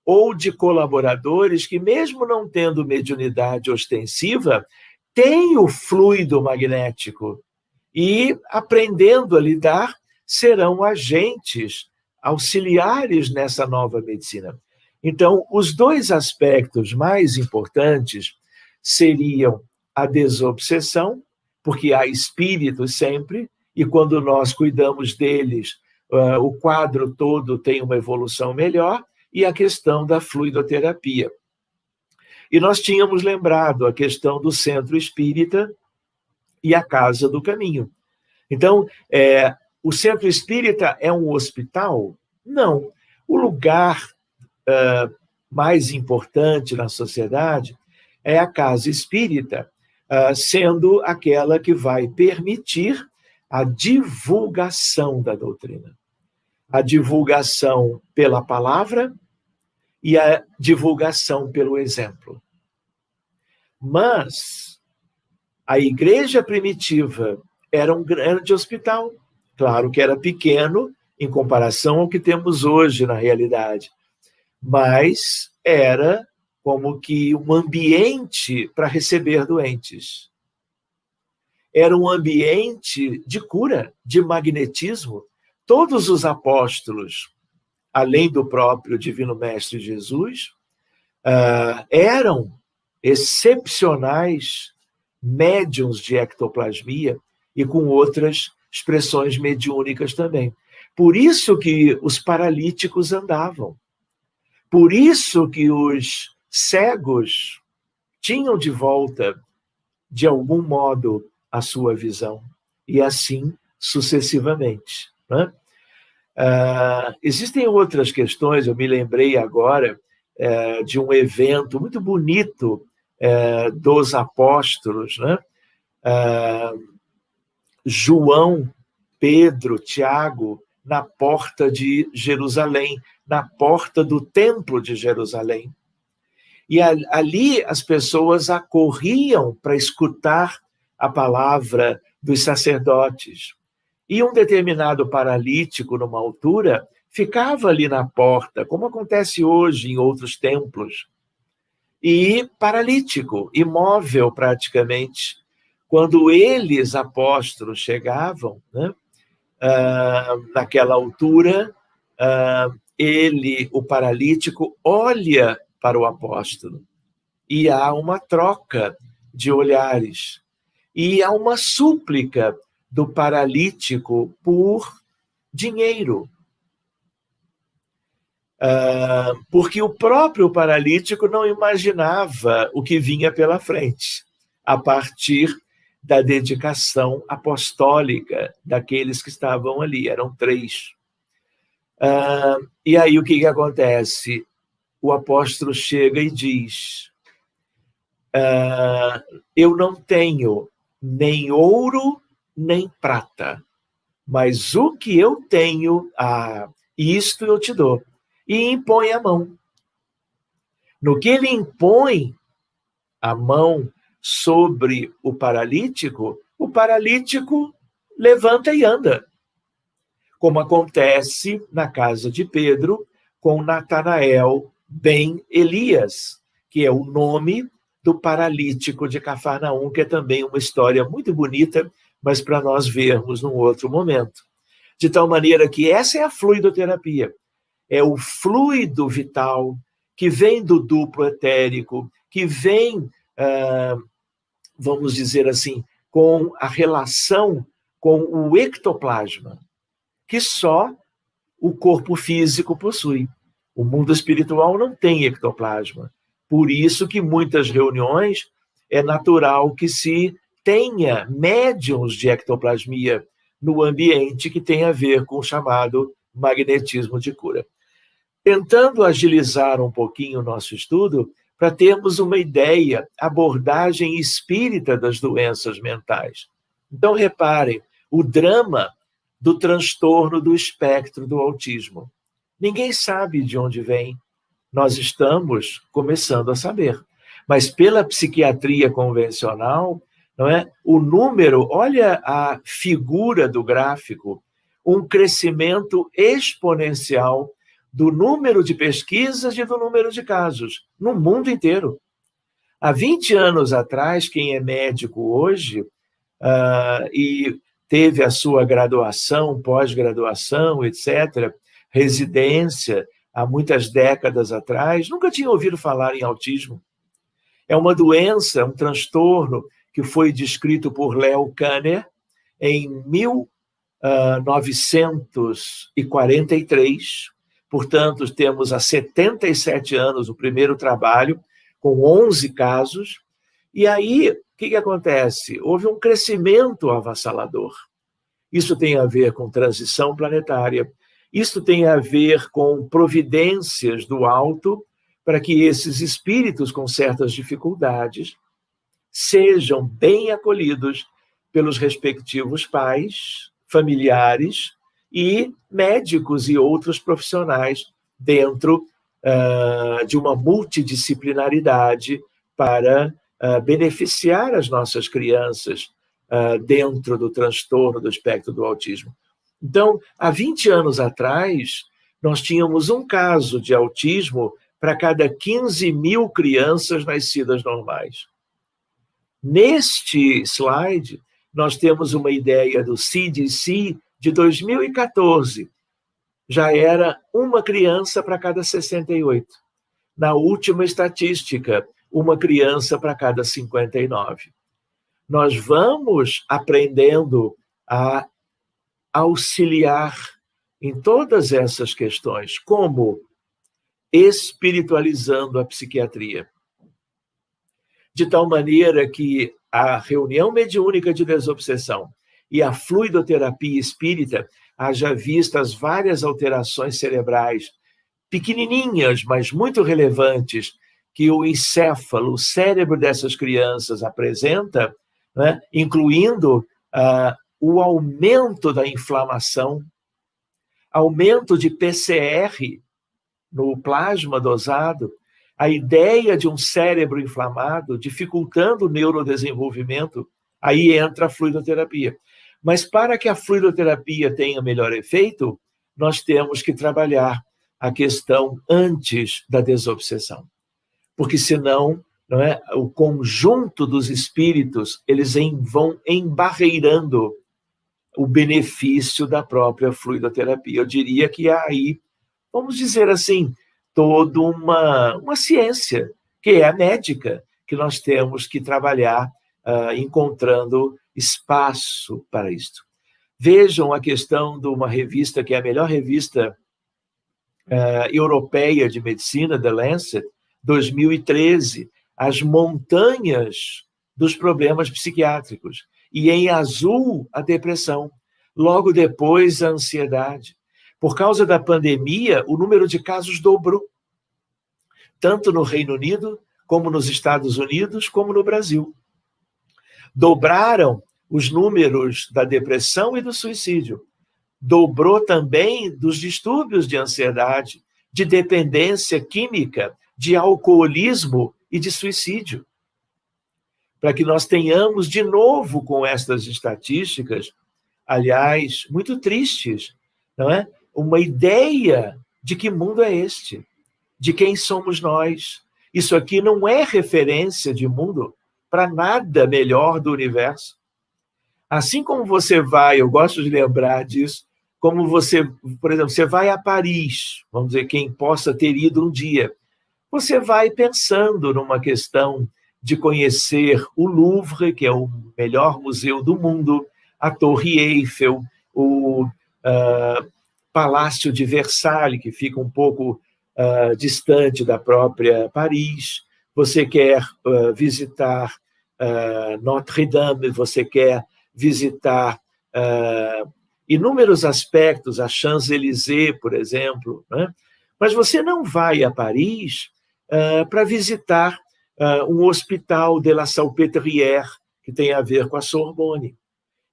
ou de colaboradores que, mesmo não tendo mediunidade ostensiva, têm o fluido magnético e, aprendendo a lidar, serão agentes auxiliares nessa nova medicina. Então, os dois aspectos mais importantes seriam a desobsessão, porque há espíritos sempre, e quando nós cuidamos deles, o quadro todo tem uma evolução melhor, e a questão da fluidoterapia. E nós tínhamos lembrado a questão do centro espírita e a Casa do Caminho. Então, o centro espírita é um hospital? Não. O lugar mais importante na sociedade é a casa espírita, sendo aquela que vai permitir a divulgação da doutrina. A divulgação pela palavra e a divulgação pelo exemplo. Mas a igreja primitiva era um grande hospital. Claro que era pequeno em comparação ao que temos hoje na realidade, mas era como que um ambiente para receber doentes. Era um ambiente de cura, de magnetismo. Todos os apóstolos, além do próprio Divino Mestre Jesus, eram excepcionais médiuns de ectoplasmia e com outras expressões mediúnicas também. Por isso que os paralíticos andavam. Por isso que os cegos tinham de volta, de algum modo, a sua visão. E assim sucessivamente. Né? Existem outras questões, eu me lembrei agora de um evento muito bonito dos apóstolos, né? João, Pedro, Tiago, na porta de Jerusalém, na porta do templo de Jerusalém. E ali as pessoas acorriam para escutar a palavra dos sacerdotes. E um determinado paralítico, numa altura, ficava ali na porta, como acontece hoje em outros templos. E paralítico, imóvel praticamente. Quando eles, apóstolos, chegavam, né, naquela altura, ele, o paralítico, olha para o apóstolo. E há uma troca de olhares. E há uma súplica do paralítico por dinheiro. Porque o próprio paralítico não imaginava o que vinha pela frente, a partir da dedicação apostólica daqueles que estavam ali. Eram 3. E aí o que acontece? O apóstolo chega e diz: eu não tenho nem ouro nem prata, mas o que eu tenho, isto eu te dou. E impõe a mão. No que ele impõe a mão sobre o paralítico levanta e anda. Como acontece na casa de Pedro com Natanael ben Elias, que é o nome do paralítico de Cafarnaum, que é também uma história muito bonita, mas para nós vermos num outro momento. De tal maneira que essa é a fluidoterapia. É o fluido vital que vem do duplo etérico, que vem, vamos dizer assim, com a relação com o ectoplasma, que só o corpo físico possui. O mundo espiritual não tem ectoplasma. Por isso que muitas reuniões é natural que se tenha médiuns de ectoplasmia no ambiente que tem a ver com o chamado magnetismo de cura. Tentando agilizar um pouquinho o nosso estudo, para termos uma ideia, abordagem espírita das doenças mentais. Então, reparem, o drama do transtorno do espectro do autismo. Ninguém sabe de onde vem, nós estamos começando a saber. Mas pela psiquiatria convencional, não é? O número, olha a figura do gráfico, um crescimento exponencial do número de pesquisas e do número de casos no mundo inteiro. Há 20 anos atrás, quem é médico hoje e teve a sua graduação, pós-graduação, etc., residência, há muitas décadas atrás, nunca tinha ouvido falar em autismo. É uma doença, um transtorno que foi descrito por Leo Kanner em 1943. Portanto, temos há 77 anos o primeiro trabalho, com 11 casos. E aí, o que acontece? Houve um crescimento avassalador. Isso tem a ver com transição planetária, isso tem a ver com providências do alto para que esses espíritos com certas dificuldades sejam bem acolhidos pelos respectivos pais, familiares e médicos e outros profissionais dentro de uma multidisciplinaridade para beneficiar as nossas crianças dentro do transtorno do espectro do autismo. Então, há 20 anos atrás, nós tínhamos um caso de autismo para cada 15 mil crianças nascidas normais. Neste slide, nós temos uma ideia do CDC de 2014. Já era uma criança para cada 68. Na última estatística, uma criança para cada 59. Nós vamos aprendendo a auxiliar em todas essas questões, como espiritualizando a psiquiatria. De tal maneira que a reunião mediúnica de desobsessão e a fluidoterapia espírita, haja vistas várias alterações cerebrais, pequenininhas, mas muito relevantes, que o encéfalo, o cérebro dessas crianças apresenta, né, incluindo o aumento da inflamação, aumento de PCR no plasma dosado, a ideia de um cérebro inflamado dificultando o neurodesenvolvimento, aí entra a fluidoterapia. Mas para que a fluidoterapia tenha melhor efeito, nós temos que trabalhar a questão antes da desobsessão. Porque senão, não é, o conjunto dos espíritos, eles vão embarreirando o benefício da própria fluidoterapia. Eu diria que há aí, vamos dizer assim, toda uma ciência, que é a médica, que nós temos que trabalhar encontrando espaço para isto. Vejam a questão de uma revista, que é a melhor revista europeia de medicina, The Lancet, 2013, as montanhas dos problemas psiquiátricos. E em azul, a depressão. Logo depois, a ansiedade. Por causa da pandemia, o número de casos dobrou. Tanto no Reino Unido, como nos Estados Unidos, como no Brasil. Dobraram os números da depressão e do suicídio. Dobrou também dos distúrbios de ansiedade, de dependência química, de alcoolismo e de suicídio. Para que nós tenhamos, de novo, com estas estatísticas, aliás, muito tristes, não é? Uma ideia de que mundo é este, de quem somos nós. Isso aqui não é referência de mundo para nada melhor do universo. Assim como você vai, eu gosto de lembrar disso, como você, por exemplo, você vai a Paris, vamos dizer, quem possa ter ido um dia, você vai pensando numa questão de conhecer o Louvre, que é o melhor museu do mundo, a Torre Eiffel, o Palácio de Versalhes, que fica um pouco distante da própria Paris. Você quer visitar Notre-Dame, você quer visitar inúmeros aspectos, a Champs-Élysées, por exemplo, né? Mas você não vai a Paris para visitar um hospital de la Salpêtrière, que tem a ver com a Sorbonne.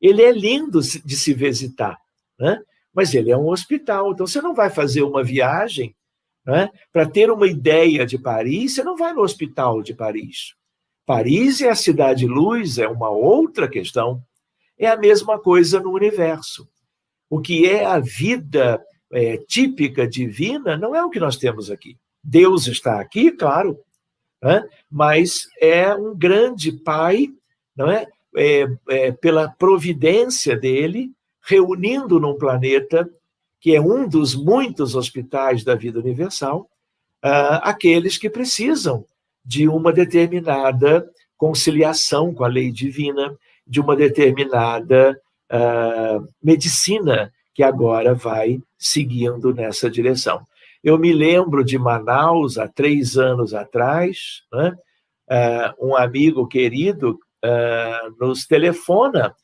Ele é lindo de se visitar, né? Mas ele é um hospital, então você não vai fazer uma viagem né? Para ter uma ideia de Paris, você não vai no hospital de Paris. Paris é a cidade-luz, é uma outra questão. É a mesma coisa no universo. O que é a vida típica divina não é o que nós temos aqui. Deus está aqui, claro, né? Mas é um grande Pai, não é? Pela providência dele, reunindo num planeta que é um dos muitos hospitais da vida universal, aqueles que precisam de uma determinada conciliação com a lei divina, de uma determinada medicina que agora vai seguindo nessa direção. Eu me lembro de Manaus, há 3 anos atrás, né? Um amigo querido nos telefona,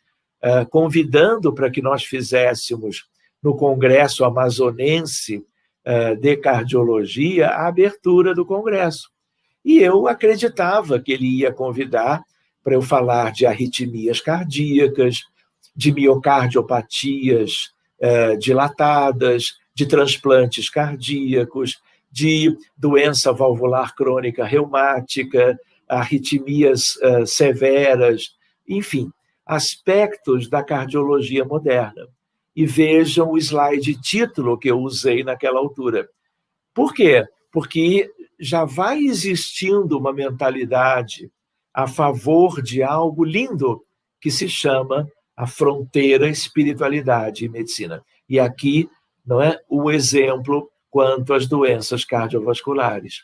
convidando para que nós fizéssemos no Congresso Amazonense de Cardiologia a abertura do Congresso. E eu acreditava que ele ia convidar para eu falar de arritmias cardíacas, de miocardiopatias dilatadas, de transplantes cardíacos, de doença valvular crônica reumática, arritmias severas, enfim, aspectos da cardiologia moderna. E vejam o slide título que eu usei naquela altura. Por quê? Porque já vai existindo uma mentalidade a favor de algo lindo que se chama a fronteira espiritualidade e medicina. E aqui não é o exemplo quanto às doenças cardiovasculares.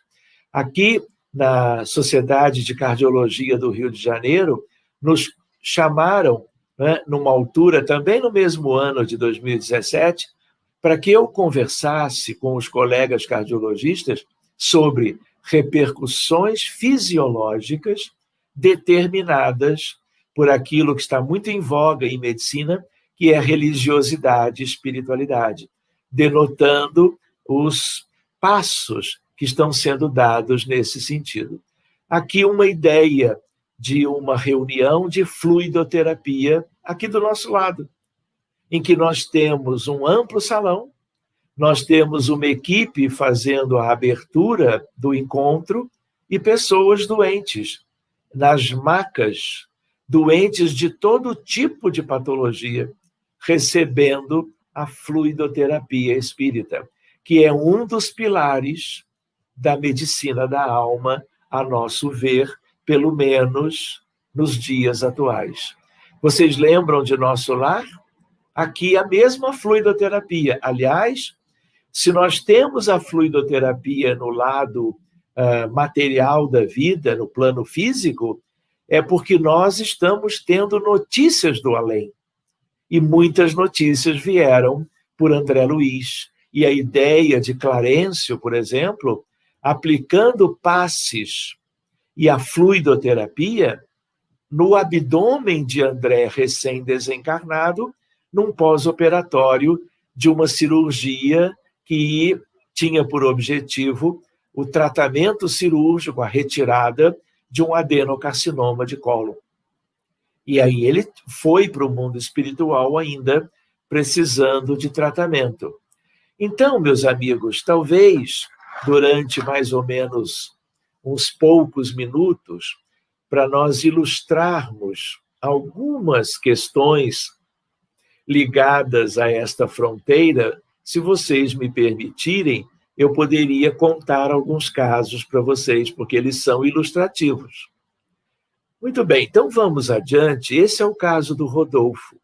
Aqui, na Sociedade de Cardiologia do Rio de Janeiro, nos chamaram, né, numa altura, também no mesmo ano de 2017, para que eu conversasse com os colegas cardiologistas sobre repercussões fisiológicas determinadas por aquilo que está muito em voga em medicina, que é religiosidade e espiritualidade, denotando os passos que estão sendo dados nesse sentido. Aqui uma ideia de uma reunião de fluidoterapia aqui do nosso lado, em que nós temos um amplo salão, nós temos uma equipe fazendo a abertura do encontro e pessoas doentes, nas macas, doentes de todo tipo de patologia, recebendo a fluidoterapia espírita, que é um dos pilares da medicina da alma, a nosso ver, pelo menos nos dias atuais. Vocês lembram de Nosso Lar? Aqui a mesma fluidoterapia. Aliás, se nós temos a fluidoterapia no lado material da vida, no plano físico, é porque nós estamos tendo notícias do além. E muitas notícias vieram por André Luiz. E a ideia de Clarencio, por exemplo, aplicando passes e a fluidoterapia no abdômen de André recém-desencarnado, num pós-operatório de uma cirurgia que tinha por objetivo o tratamento cirúrgico, a retirada de um adenocarcinoma de cólon. E aí ele foi para o mundo espiritual ainda precisando de tratamento. Então, meus amigos, talvez durante mais ou menos uns poucos minutos, para nós ilustrarmos algumas questões ligadas a esta fronteira, se vocês me permitirem, eu poderia contar alguns casos para vocês, porque eles são ilustrativos. Muito bem, então vamos adiante. Esse é o caso do Rodolfo.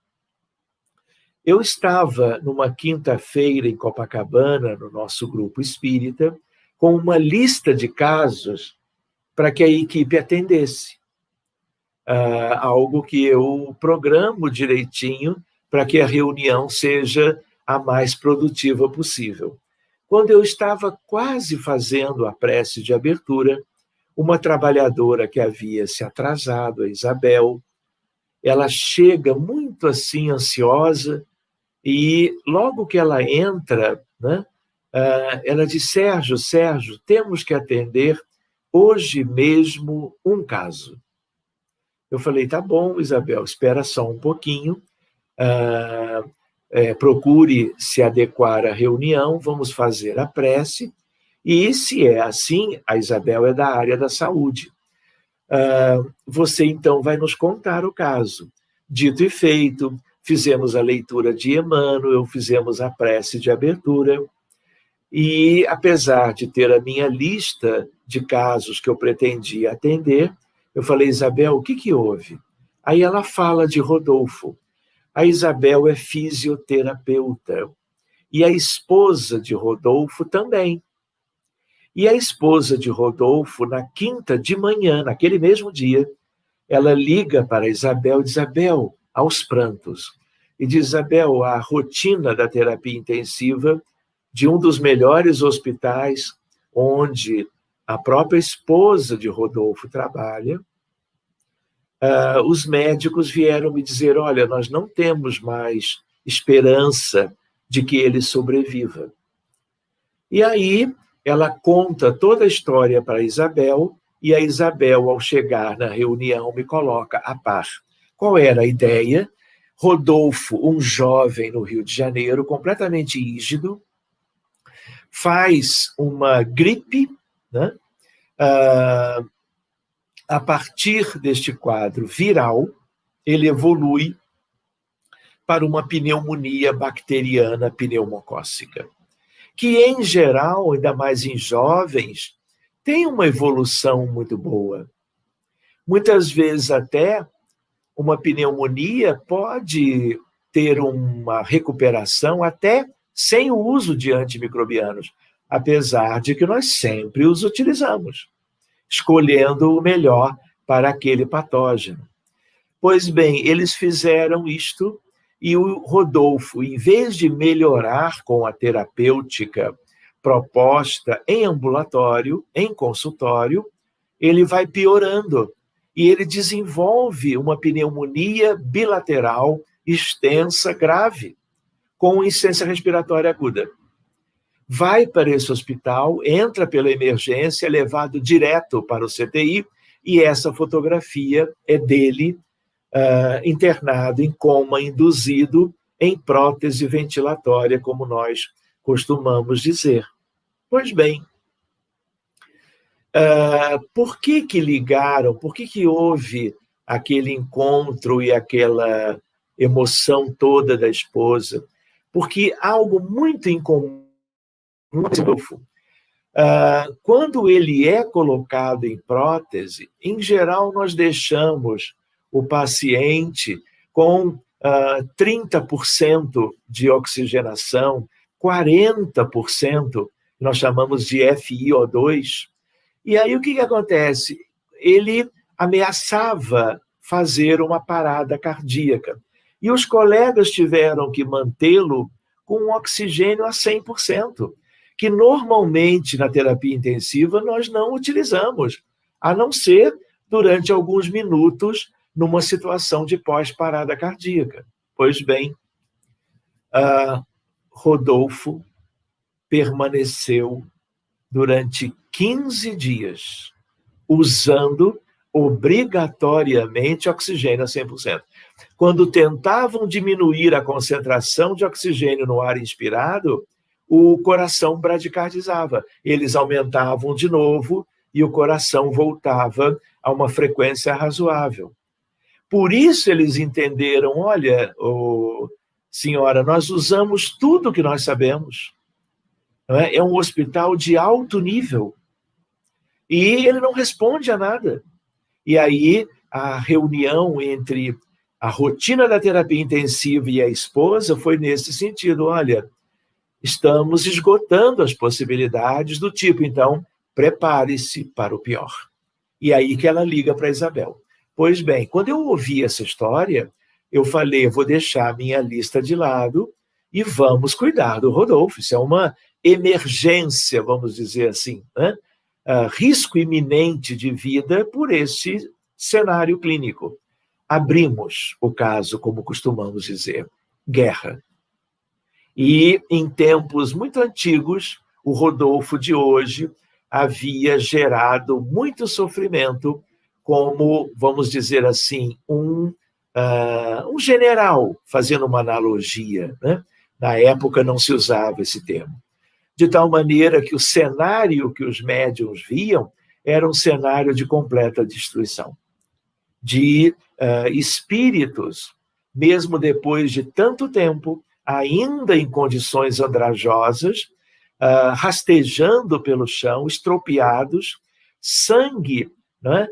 Eu estava numa quinta-feira em Copacabana, no nosso grupo espírita, com uma lista de casos para que a equipe atendesse. Algo que eu programo direitinho para que a reunião seja a mais produtiva possível. Quando eu estava quase fazendo a prece de abertura, uma trabalhadora que havia se atrasado, a Isabel, ela chega muito assim ansiosa e logo que ela entra, né, ela diz: Sérgio, temos que atender hoje mesmo um caso. Eu falei: tá bom, Isabel, espera só um pouquinho, procure se adequar à reunião, vamos fazer a prece E se é assim, a Isabel é da área da saúde. Você, então, vai nos contar o caso. Dito e feito, fizemos a leitura de Emmanuel, fizemos a prece de abertura, e, apesar de ter a minha lista de casos que eu pretendia atender, eu falei, Isabel, o que houve? Aí ela fala de Rodolfo. A Isabel é fisioterapeuta, e a esposa de Rodolfo também. E a esposa de Rodolfo, na quinta de manhã, naquele mesmo dia, ela liga para Isabel e diz, Isabel, aos prantos, e diz, Isabel, a rotina da terapia intensiva de um dos melhores hospitais, onde a própria esposa de Rodolfo trabalha, os médicos vieram me dizer, olha, nós não temos mais esperança de que ele sobreviva. E aí ela conta toda a história para Isabel, e a Isabel, ao chegar na reunião, me coloca a par. Qual era a ideia? Rodolfo, um jovem no Rio de Janeiro, completamente rígido, faz uma gripe, né? A partir deste quadro viral, ele evolui para uma pneumonia bacteriana pneumocócica, que, em geral, ainda mais em jovens, tem uma evolução muito boa. Muitas vezes, até, uma pneumonia pode ter uma recuperação até sem o uso de antimicrobianos, apesar de que nós sempre os utilizamos, escolhendo o melhor para aquele patógeno. Pois bem, eles fizeram isto e o Rodolfo, em vez de melhorar com a terapêutica proposta em ambulatório, em consultório, ele vai piorando e ele desenvolve uma pneumonia bilateral extensa, grave, com insuficiência respiratória aguda. Vai para esse hospital, entra pela emergência, é levado direto para o CTI, e essa fotografia é dele internado em coma induzido em prótese ventilatória, como nós costumamos dizer. Pois bem, por que ligaram, por que houve aquele encontro e aquela emoção toda da esposa? Porque algo muito incomum, quando ele é colocado em prótese, em geral nós deixamos o paciente com 30% de oxigenação, 40% nós chamamos de FiO2. E aí o que acontece? Ele ameaçava fazer uma parada cardíaca. E os colegas tiveram que mantê-lo com um oxigênio a 100%, que normalmente na terapia intensiva nós não utilizamos, a não ser durante alguns minutos numa situação de pós-parada cardíaca. Pois bem, Rodolfo permaneceu durante 15 dias usando obrigatoriamente oxigênio a 100%. Quando tentavam diminuir a concentração de oxigênio no ar inspirado, o coração bradicardizava. Eles aumentavam de novo e o coração voltava a uma frequência razoável. Por isso eles entenderam, olha, senhora, nós usamos tudo o que nós sabemos. Não é? É um hospital de alto nível. E ele não responde a nada. E aí a reunião entre a rotina da terapia intensiva e a esposa foi nesse sentido, olha, estamos esgotando as possibilidades do tipo, então, prepare-se para o pior. E aí que ela liga para Isabel. Pois bem, quando eu ouvi essa história, eu falei, eu vou deixar a minha lista de lado e vamos cuidar do Rodolfo. Isso é uma emergência, vamos dizer assim, né? Risco iminente de vida por esse cenário clínico. Abrimos o caso, como costumamos dizer, guerra. E em tempos muito antigos, o Rodolfo de hoje havia gerado muito sofrimento como, vamos dizer assim, um general, fazendo uma analogia, né? Na época não se usava esse termo. de tal maneira que o cenário que os médiuns viam era um cenário de completa destruição, de espíritos, mesmo depois de tanto tempo, ainda em condições andrajosas, rastejando pelo chão, estropiados, sangue, né,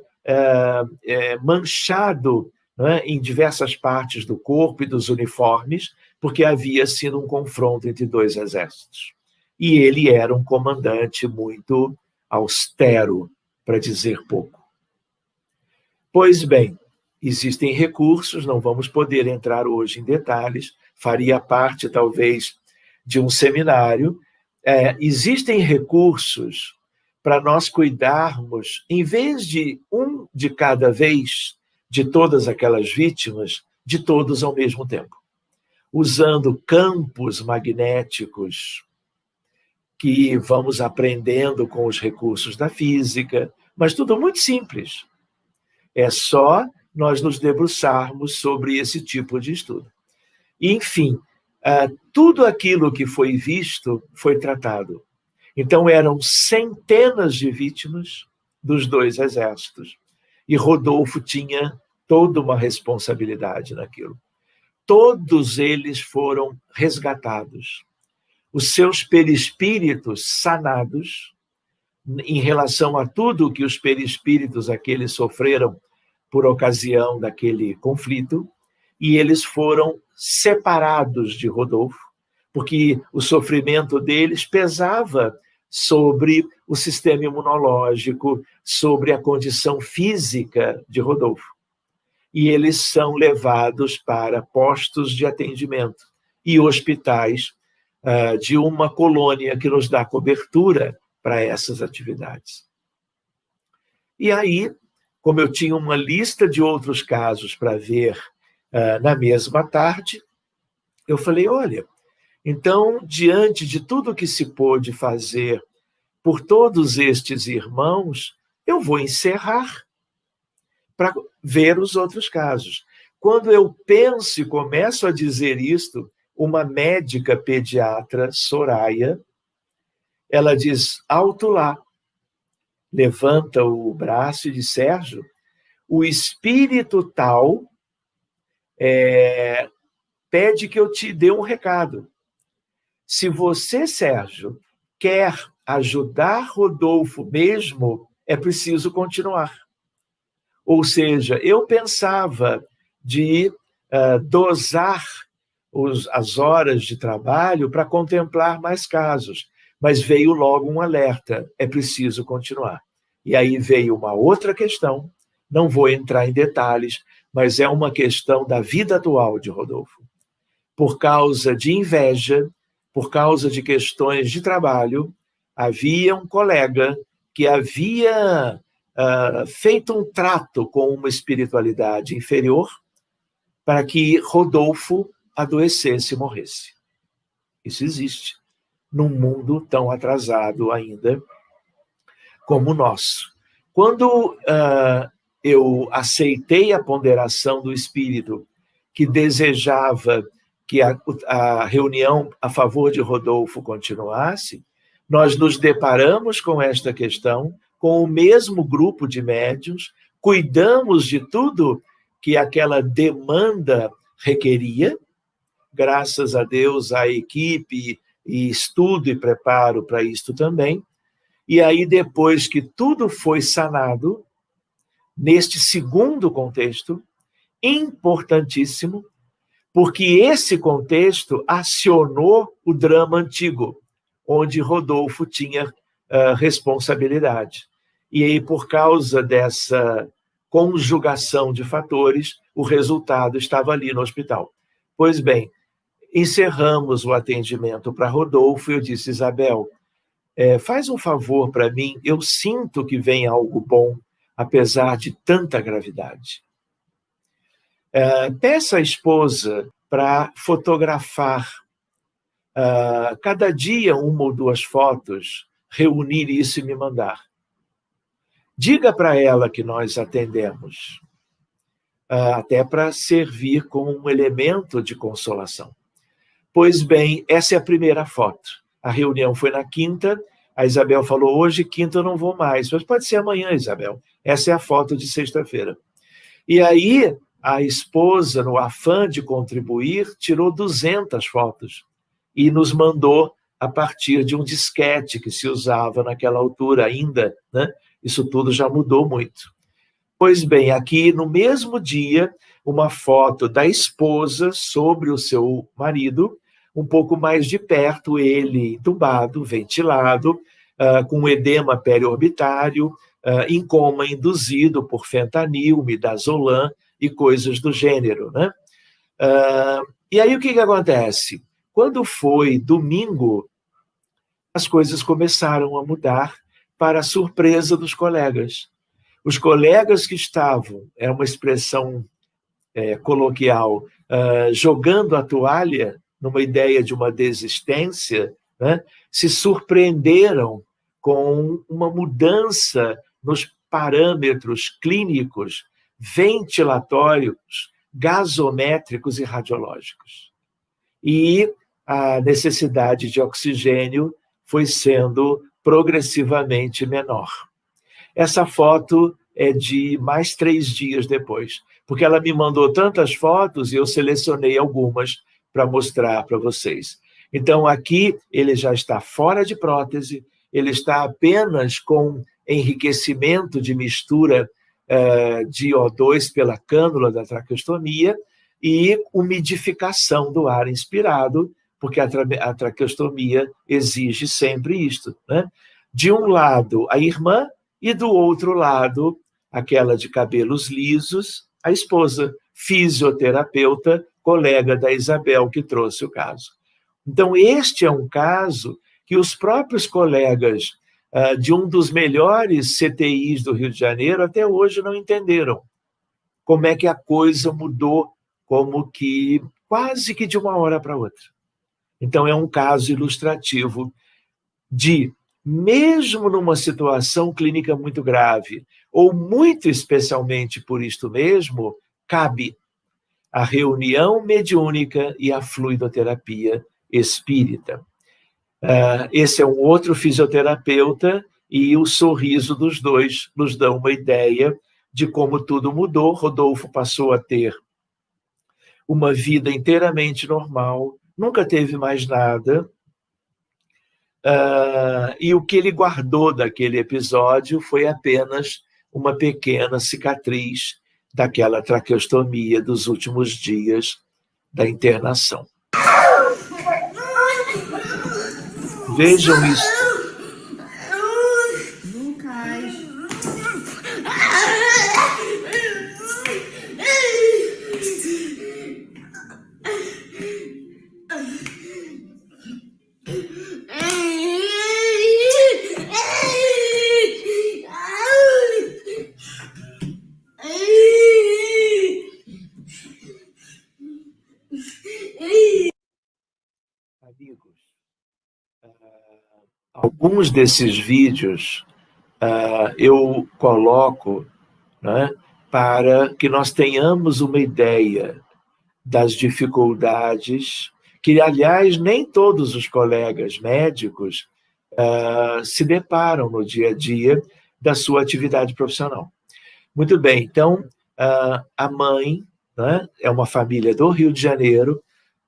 manchado, né, em diversas partes do corpo e dos uniformes, porque havia sido um confronto entre dois exércitos. E ele era um comandante muito austero, para dizer pouco. Pois bem, existem recursos, não vamos poder entrar hoje em detalhes, faria parte, talvez, de um seminário. Existem recursos para nós cuidarmos, em vez de um de cada vez, de todas aquelas vítimas, de todos ao mesmo tempo, usando campos magnéticos que vamos aprendendo com os recursos da física, mas tudo muito simples. É só nós nos debruçarmos sobre esse tipo de estudo. Enfim, tudo aquilo que foi visto foi tratado. Então, eram centenas de vítimas dos dois exércitos. E Rodolfo tinha toda uma responsabilidade naquilo. Todos eles foram resgatados. Os seus perispíritos sanados, em relação a tudo que os perispíritos aqueles sofreram por ocasião daquele conflito, e eles foram separados de Rodolfo, porque o sofrimento deles pesava sobre o sistema imunológico, sobre a condição física de Rodolfo. E eles são levados para postos de atendimento e hospitais de uma colônia que nos dá cobertura para essas atividades. E aí, como eu tinha uma lista de outros casos para ver na mesma tarde, eu falei, olha, então, diante de tudo que se pôde fazer por todos estes irmãos, eu vou encerrar para ver os outros casos. Quando eu penso e começo a dizer isto, uma médica pediatra, Soraya, ela diz, alto lá, levanta o braço e diz, Sérgio, o espírito tal pede que eu te dê um recado. Se você, Sérgio, quer ajudar Rodolfo mesmo, é preciso continuar. Ou seja, eu pensava de dosar as horas de trabalho para contemplar mais casos, mas veio logo um alerta, é preciso continuar. E aí veio uma outra questão, não vou entrar em detalhes, mas é uma questão da vida atual de Rodolfo. Por causa de inveja, por causa de questões de trabalho, havia um colega que havia feito um trato com uma espiritualidade inferior para que Rodolfo adoecesse e morresse. Isso existe num mundo tão atrasado ainda como o nosso. Quando eu aceitei a ponderação do espírito que desejava que a reunião a favor de Rodolfo continuasse, nós nos deparamos com esta questão, com o mesmo grupo de médiuns, cuidamos de tudo que aquela demanda requeria, graças a Deus, a equipe e estudo e preparo para isto também. E aí, depois que tudo foi sanado, neste segundo contexto, importantíssimo, porque esse contexto acionou o drama antigo, onde Rodolfo tinha responsabilidade. E aí, por causa dessa conjugação de fatores, o resultado estava ali no hospital. Pois bem, encerramos o atendimento para Rodolfo e eu disse, Isabel, faz um favor para mim, eu sinto que vem algo bom, apesar de tanta gravidade. Peça à esposa para fotografar cada dia uma ou duas fotos, reunir isso e me mandar. Diga para ela que nós atendemos, até para servir como um elemento de consolação. Pois bem, essa é a primeira foto. A reunião foi na quinta, a Isabel falou, hoje, quinta, eu não vou mais. Mas pode ser amanhã, Isabel. Essa é a foto de sexta-feira. E aí, a esposa, no afã de contribuir, tirou 200 fotos e nos mandou a partir de um disquete que se usava naquela altura ainda, né? Isso tudo já mudou muito. Pois bem, aqui no mesmo dia, uma foto da esposa sobre o seu marido, um pouco mais de perto, ele entubado, ventilado, com edema periorbitário, em coma induzido por fentanil, midazolam e coisas do gênero, né? E aí o que acontece? Quando foi domingo, as coisas começaram a mudar para a surpresa dos colegas. Os colegas que estavam, é uma expressão coloquial, jogando a toalha numa ideia de uma desistência, né, se surpreenderam com uma mudança nos parâmetros clínicos, ventilatórios, gasométricos e radiológicos. E a necessidade de oxigênio foi sendo progressivamente menor. Essa foto é de mais 3 dias depois, porque ela me mandou tantas fotos e eu selecionei algumas para mostrar para vocês. Então, aqui ele já está fora de prótese, ele está apenas com enriquecimento de mistura de O2 pela cânula da traqueostomia e umidificação do ar inspirado, porque a traqueostomia exige sempre isto, né? De um lado, a irmã, e do outro lado, aquela de cabelos lisos, a esposa, fisioterapeuta, colega da Isabel, que trouxe o caso. Então, este é um caso que os próprios colegas de um dos melhores CTIs do Rio de Janeiro até hoje não entenderam como é que a coisa mudou, como que quase que de uma hora para outra. Então, é um caso ilustrativo de, mesmo numa situação clínica muito grave, ou muito especialmente por isto mesmo, cabe a reunião mediúnica e a fluidoterapia espírita. Esse é um outro fisioterapeuta e o sorriso dos dois nos dão uma ideia de como tudo mudou. Rodolfo passou a ter uma vida inteiramente normal, nunca teve mais nada, e o que ele guardou daquele episódio foi apenas uma pequena cicatriz daquela traqueostomia dos últimos dias da internação. Vejam isso. Amigos, alguns desses vídeos eu coloco, né, para que nós tenhamos uma ideia das dificuldades que, aliás, nem todos os colegas médicos se deparam no dia a dia da sua atividade profissional. Muito bem, então, a mãe, né, é uma família do Rio de Janeiro,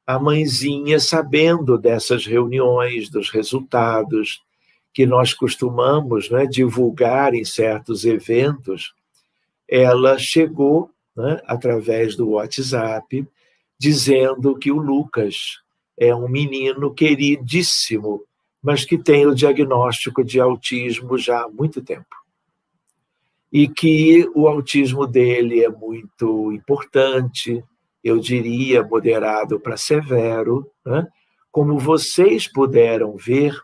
a mãezinha, sabendo dessas reuniões, dos resultados que nós costumamos, né, divulgar em certos eventos, ela chegou, né, através do WhatsApp, dizendo que o Lucas é um menino queridíssimo, mas que tem o diagnóstico de autismo já há muito tempo. E que o autismo dele é muito importante, eu diria moderado para severo, né? Como vocês puderam ver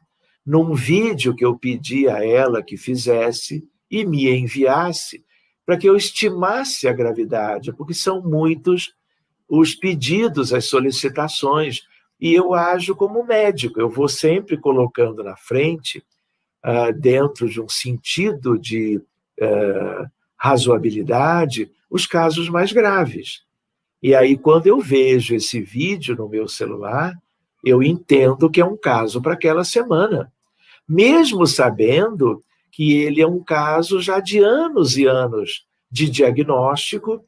num vídeo que eu pedi a ela que fizesse e me enviasse para que eu estimasse a gravidade, porque são muitos os pedidos, as solicitações, e eu ajo como médico, eu vou sempre colocando na frente, dentro de um sentido de razoabilidade, os casos mais graves. E aí, quando eu vejo esse vídeo no meu celular, eu entendo que é um caso para aquela semana, mesmo sabendo que ele é um caso já de anos e anos de diagnóstico,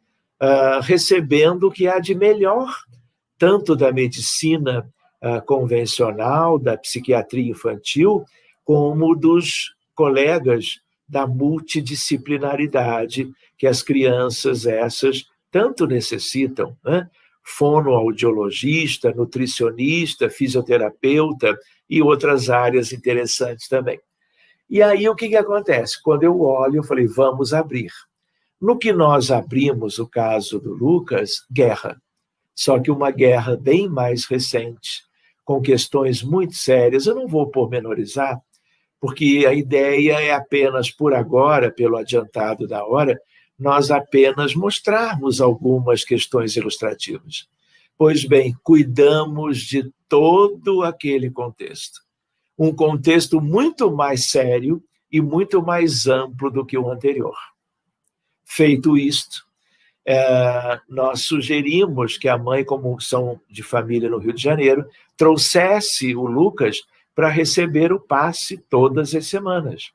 recebendo o que há de melhor, tanto da medicina convencional, da psiquiatria infantil, como dos colegas da multidisciplinaridade que as crianças essas tanto necessitam, né? Fonoaudiologista, nutricionista, fisioterapeuta e outras áreas interessantes também. E aí o que acontece? Quando eu olho, eu falei, vamos abrir. No que nós abrimos o caso do Lucas, guerra. Só que uma guerra bem mais recente, com questões muito sérias. Eu não vou pormenorizar, porque a ideia é apenas, por agora, pelo adiantado da hora, nós apenas mostrarmos algumas questões ilustrativas. Pois bem, cuidamos de todo aquele contexto. Um contexto muito mais sério e muito mais amplo do que o anterior. Feito isto, nós sugerimos que a mãe, como são de família no Rio de Janeiro, trouxesse o Lucas para receber o passe todas as semanas,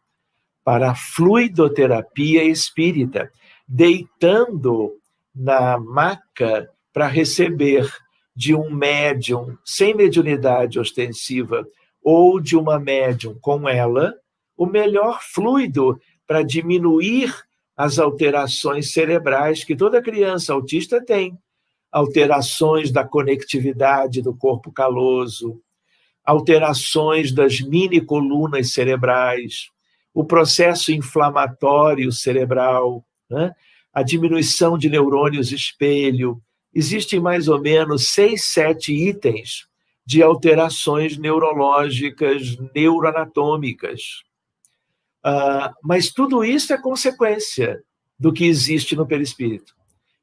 para a fluidoterapia espírita, deitando na maca para receber de um médium sem mediunidade ostensiva ou de uma médium com ela, o melhor fluido para diminuir as alterações cerebrais que toda criança autista tem. Alterações da conectividade do corpo caloso, alterações das mini colunas cerebrais, o processo inflamatório cerebral, né? A diminuição de neurônios espelho. Existem mais ou menos 6, 7 itens de alterações neurológicas, neuroanatômicas. Mas tudo isso é consequência do que existe no perispírito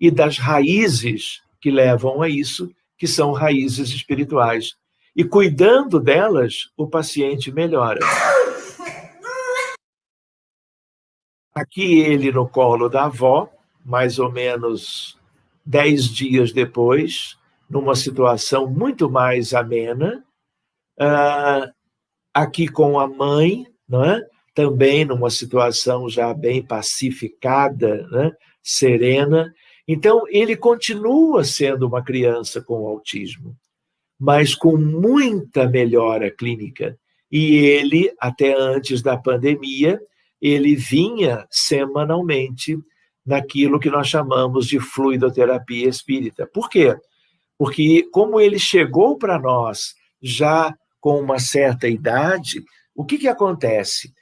e das raízes que levam a isso, que são raízes espirituais. E cuidando delas, o paciente melhora. Aqui ele no colo da avó, mais ou menos 10 dias depois, numa situação muito mais amena. Aqui com a mãe, não é? Também numa situação já bem pacificada, né? Serena. Então, ele continua sendo uma criança com autismo, mas com muita melhora clínica. E ele, até antes da pandemia, ele vinha semanalmente naquilo que nós chamamos de fluidoterapia espírita. Por quê? Porque como ele chegou para nós já com uma certa idade, o que acontece?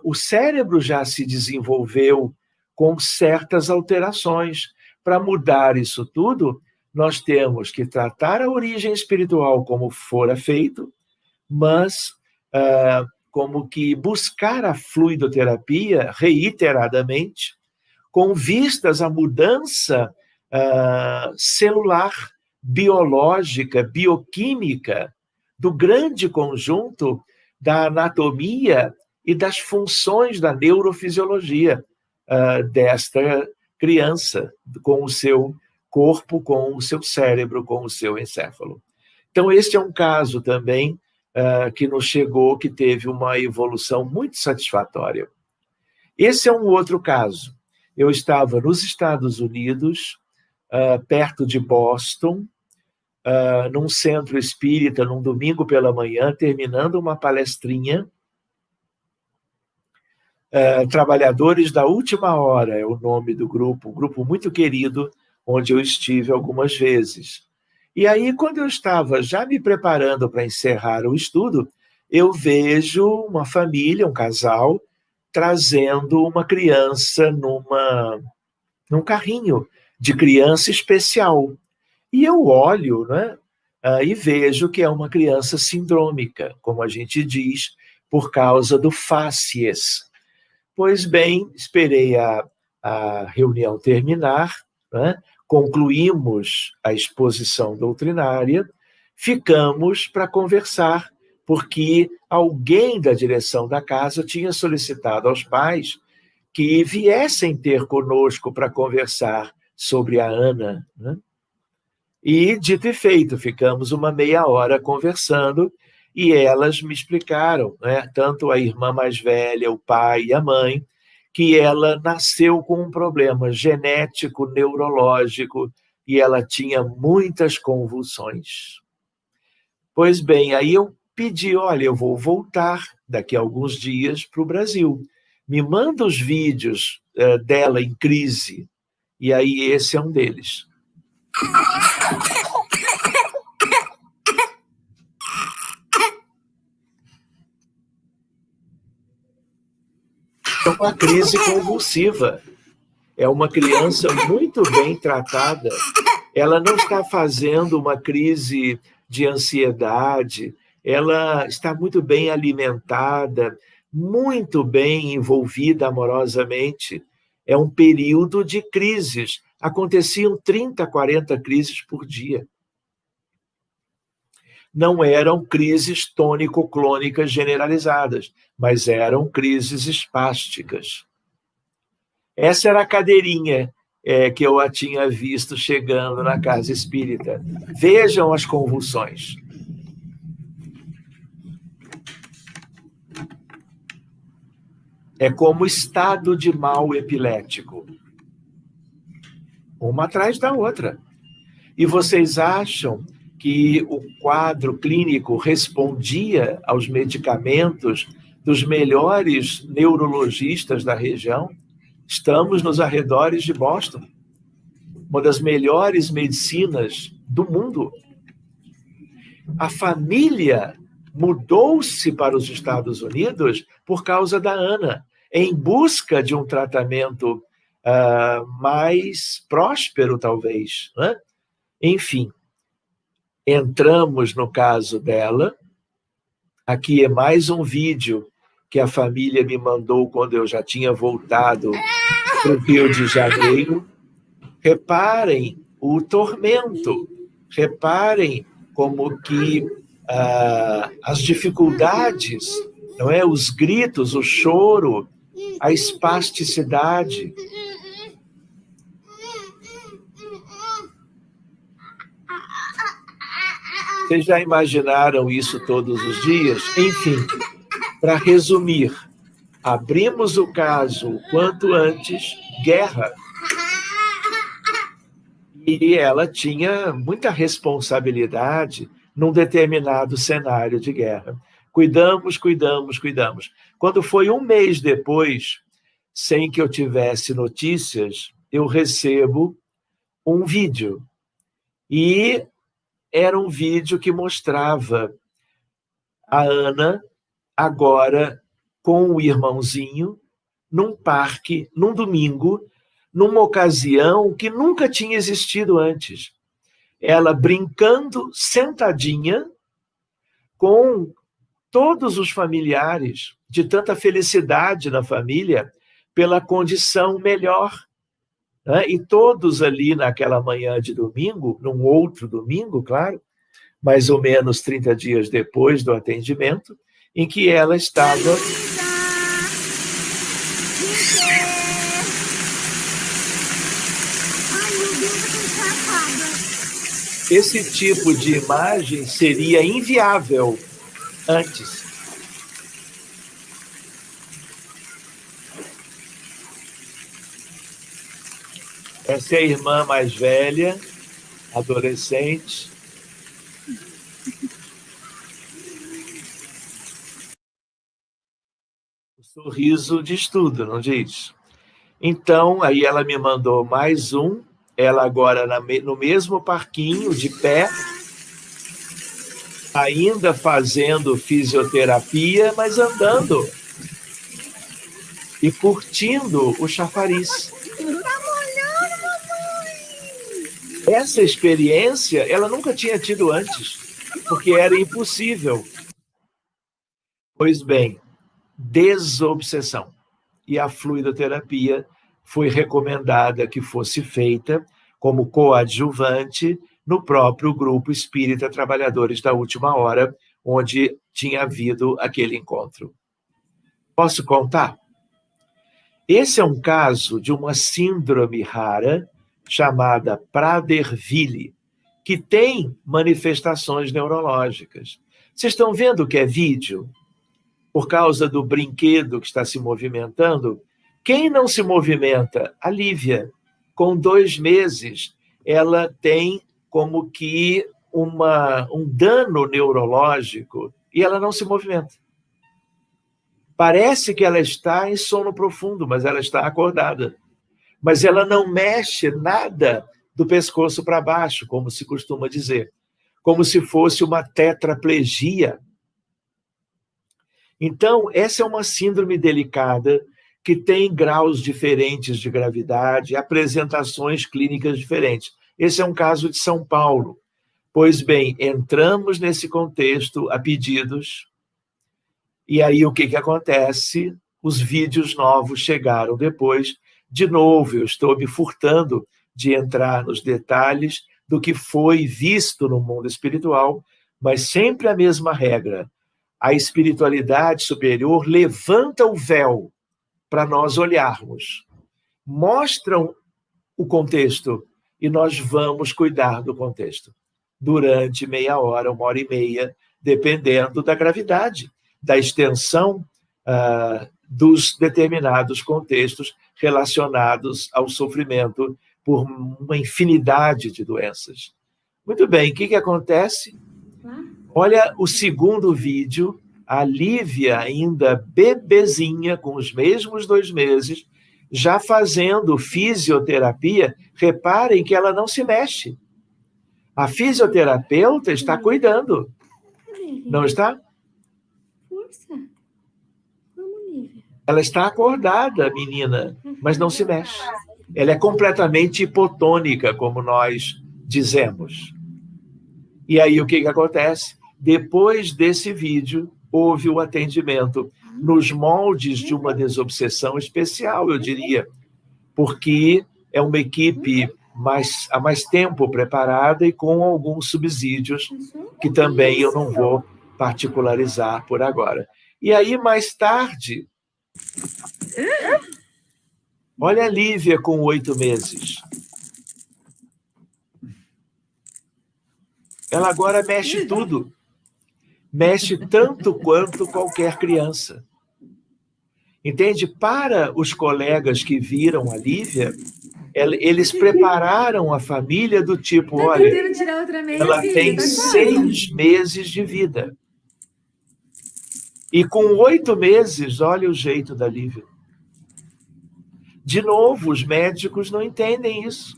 O cérebro já se desenvolveu com certas alterações. Para mudar isso tudo, nós temos que tratar a origem espiritual como fora feito, mas como que buscar a fluidoterapia reiteradamente, com vistas à mudança celular, biológica, bioquímica, do grande conjunto da anatomia e das funções da neurofisiologia desta criança, com o seu corpo, com o seu cérebro, com o seu encéfalo. Então, este é um caso também que nos chegou, que teve uma evolução muito satisfatória. Esse é um outro caso. Eu estava nos Estados Unidos, perto de Boston, num centro espírita, num domingo pela manhã, terminando uma palestrinha. Trabalhadores da Última Hora é o nome do grupo, um grupo muito querido, onde eu estive algumas vezes. E aí, quando eu estava já me preparando para encerrar o estudo, eu vejo uma família, um casal, trazendo uma criança num carrinho de criança especial. E eu olho, né, e vejo que é uma criança sindrômica, como a gente diz, por causa do facies. Pois bem, esperei a reunião terminar, né, concluímos a exposição doutrinária, ficamos para conversar, porque alguém da direção da casa tinha solicitado aos pais que viessem ter conosco para conversar sobre a Ana, né? E, dito e feito, ficamos uma meia hora conversando e elas me explicaram, né, tanto a irmã mais velha, o pai e a mãe, que ela nasceu com um problema genético, neurológico, e ela tinha muitas convulsões. Pois bem, aí eu pedi, olha, eu vou voltar daqui a alguns dias para o Brasil. Me manda os vídeos dela em crise. E aí esse é um deles. É uma crise convulsiva. É uma criança muito bem tratada. Ela não está fazendo uma crise de ansiedade. Ela está muito bem alimentada, muito bem envolvida amorosamente. É um período de crises. Aconteciam 30, 40 crises por dia. Não eram crises tônico-clônicas generalizadas, mas eram crises espásticas. Essa era a cadeirinha que eu a tinha visto chegando na casa espírita. Vejam as convulsões. É como estado de mal epilético. Uma atrás da outra. E vocês acham que o quadro clínico respondia aos medicamentos dos melhores neurologistas da região? Estamos nos arredores de Boston, uma das melhores medicinas do mundo. A família mudou-se para os Estados Unidos por causa da Ana, em busca de um tratamento mais próspero, talvez, né? Enfim, entramos no caso dela. Aqui é mais um vídeo que a família me mandou quando eu já tinha voltado para o Rio de Janeiro. Reparem o tormento, reparem como que as dificuldades, não é? Os gritos, o choro, a espasticidade. Vocês já imaginaram isso todos os dias? Enfim, para resumir, abrimos o caso o quanto antes, guerra. E ela tinha muita responsabilidade num determinado cenário de guerra. Cuidamos, cuidamos, cuidamos. Quando foi um mês depois, sem que eu tivesse notícias, eu recebo um vídeo. E era um vídeo que mostrava a Ana, agora com o irmãozinho, num parque, num domingo, numa ocasião que nunca tinha existido antes. Ela brincando, sentadinha, com todos os familiares, de tanta felicidade na família, pela condição melhor. Né? E todos ali naquela manhã de domingo, num outro domingo, claro, mais ou menos 30 dias depois do atendimento, em que ela estava... Esse tipo de imagem seria inviável antes. Essa é a irmã mais velha, adolescente. O sorriso diz tudo, não diz? Então, aí ela me mandou mais um, ela agora no mesmo parquinho, de pé, ainda fazendo fisioterapia, mas andando e curtindo o chafariz. Essa experiência ela nunca tinha tido antes, porque era impossível. Pois bem, desobsessão. E a fluidoterapia foi recomendada que fosse feita como coadjuvante no próprio Grupo Espírita Trabalhadores da Última Hora, onde tinha havido aquele encontro. Posso contar? Esse é um caso de uma síndrome rara chamada Prader-Willi, que têm manifestações neurológicas. Vocês estão vendo o que é vídeo? Por causa do brinquedo que está se movimentando. Quem não se movimenta? A Lívia. Com 2 meses, ela tem como que um dano neurológico e ela não se movimenta. Parece que ela está em sono profundo, mas ela está acordada. Mas ela não mexe nada do pescoço para baixo, como se costuma dizer. Como se fosse uma tetraplegia. Então, essa é uma síndrome delicada que tem graus diferentes de gravidade, apresentações clínicas diferentes. Esse é um caso de São Paulo. Pois bem, entramos nesse contexto a pedidos, e aí o que acontece? Os vídeos novos chegaram depois. De novo, eu estou me furtando de entrar nos detalhes do que foi visto no mundo espiritual, mas sempre a mesma regra. A espiritualidade superior levanta o véu para nós olharmos. Mostram o contexto e nós vamos cuidar do contexto. Durante meia hora, 1h30, dependendo da gravidade, da extensão dos determinados contextos relacionados ao sofrimento por uma infinidade de doenças. Muito bem, o que acontece? Olha o segundo vídeo, a Lívia ainda bebezinha, com os mesmos 2 meses, já fazendo fisioterapia. Reparem que ela não se mexe. A fisioterapeuta está cuidando. Não está? Força. Vamos, Lívia. Ela está acordada, menina, mas não se mexe. Ela é completamente hipotônica, como nós dizemos. E aí o que acontece? Depois desse vídeo, houve o atendimento nos moldes de uma desobsessão especial, eu diria, porque é uma equipe há mais tempo preparada e com alguns subsídios que também eu não vou particularizar por agora. E aí, mais tarde, olha a Lívia com 8 meses. Ela agora mexe tudo. Mexe tanto quanto qualquer criança. Entende? Para os colegas que viram a Lívia, eles prepararam a família do tipo, olha, ela tem 6 meses de vida. E com 8 meses, olha o jeito da Lívia. De novo, os médicos não entendem isso.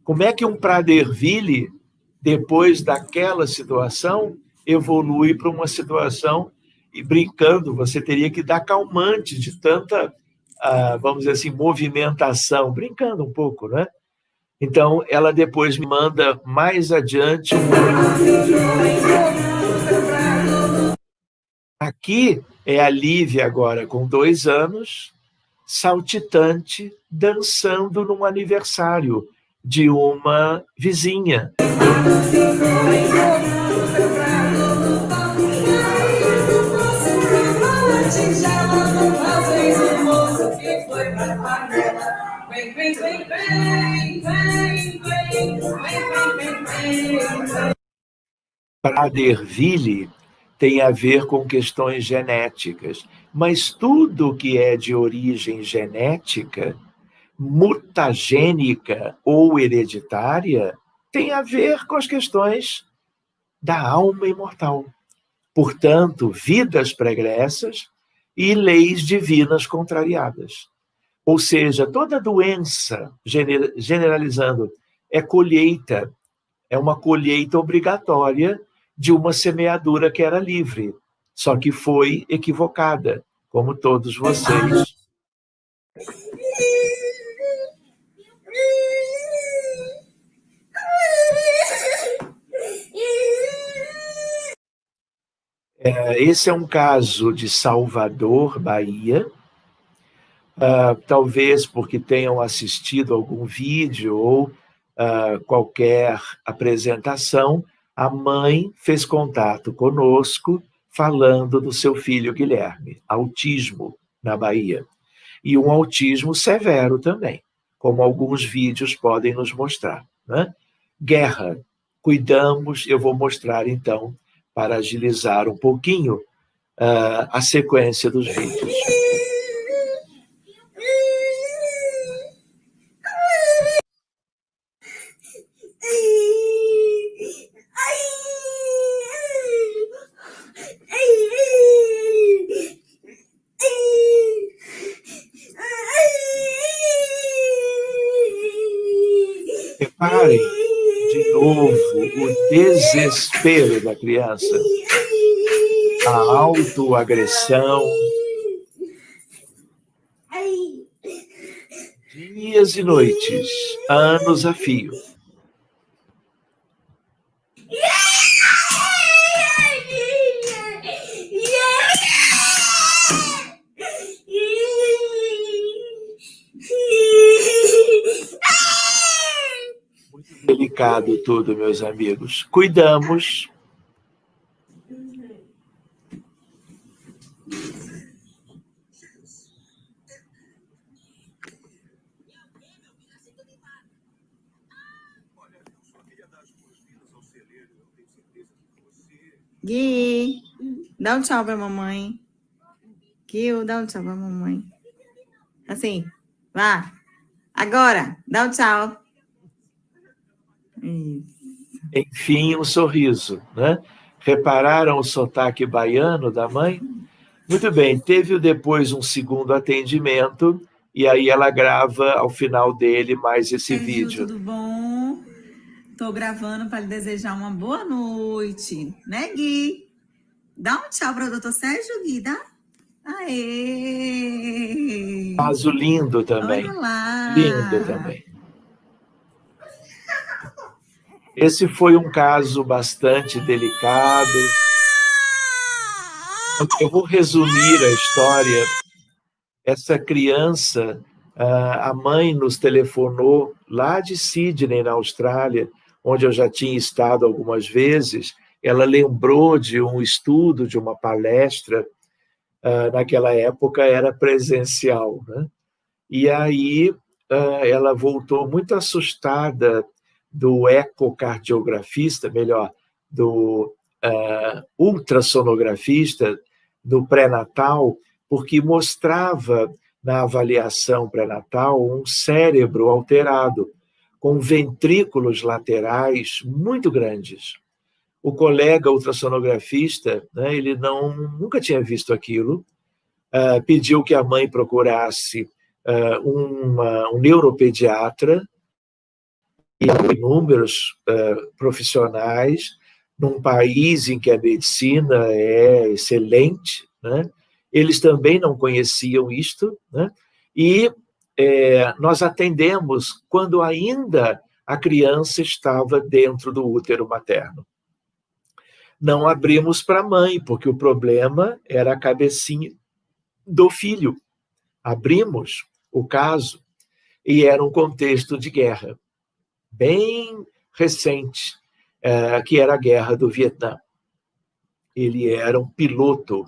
Como é que um Prader-Willi, depois daquela situação, evolui para uma situação, e brincando, você teria que dar calmante de tanta, vamos dizer assim, movimentação, brincando um pouco, né? Então, ela depois me manda mais adiante um outro vídeo. Aqui é a Lívia agora com 2 anos, saltitante, dançando num aniversário de uma vizinha. Prader-Willi tem a ver com questões genéticas, mas tudo que é de origem genética, mutagênica ou hereditária, tem a ver com as questões da alma imortal. Portanto, vidas pregressas e leis divinas contrariadas. Ou seja, toda doença, generalizando, é colheita, é uma colheita obrigatória de uma semeadura que era livre, só que foi equivocada, como todos vocês. Esse é um caso de Salvador, Bahia. Talvez porque tenham assistido algum vídeo ou qualquer apresentação, a mãe fez contato conosco falando do seu filho Guilherme, autismo na Bahia. E um autismo severo também, como alguns vídeos podem nos mostrar, né? Guerra. cuidamos. Eu vou mostrar, então, para agilizar um pouquinho a sequência dos vídeos. Reparem de novo o desespero da criança, a autoagressão, dias e noites, anos a fio. Muito delicado tudo, meus amigos. Cuidamos. Gui, dá um tchau pra mamãe. Gui, dá um tchau pra mamãe. Assim, vá. Agora, dá um tchau. Enfim, um sorriso, né? Repararam o sotaque baiano da mãe? Muito bem, teve depois um segundo atendimento, e aí ela grava ao final dele mais esse vídeo. Tudo bom? Tô gravando para lhe desejar uma boa noite, né, Gui? Dá um tchau para o doutor Sérgio, Gui, dá? Aê! Caso lindo também. Olha lá. Lindo também. Esse foi um caso bastante delicado. Eu vou resumir a história. Essa criança, a mãe nos telefonou lá de Sydney, na Austrália, onde eu já tinha estado algumas vezes. Ela lembrou de um estudo, de uma palestra, naquela época era presencial, né? E aí ela voltou muito assustada do ecocardiografista, melhor, do ultrassonografista do pré-natal, porque mostrava na avaliação pré-natal um cérebro alterado, com ventrículos laterais muito grandes. O colega ultrassonografista, né, ele nunca tinha visto aquilo, pediu que a mãe procurasse um neuropediatra, e inúmeros profissionais, num país em que a medicina é excelente, né? Eles também não conheciam isto, né? E nós atendemos quando ainda a criança estava dentro do útero materno. Não abrimos para a mãe, porque o problema era a cabecinha do filho. Abrimos o caso e era um contexto de guerra, bem recente, que era a Guerra do Vietnã. Ele era um piloto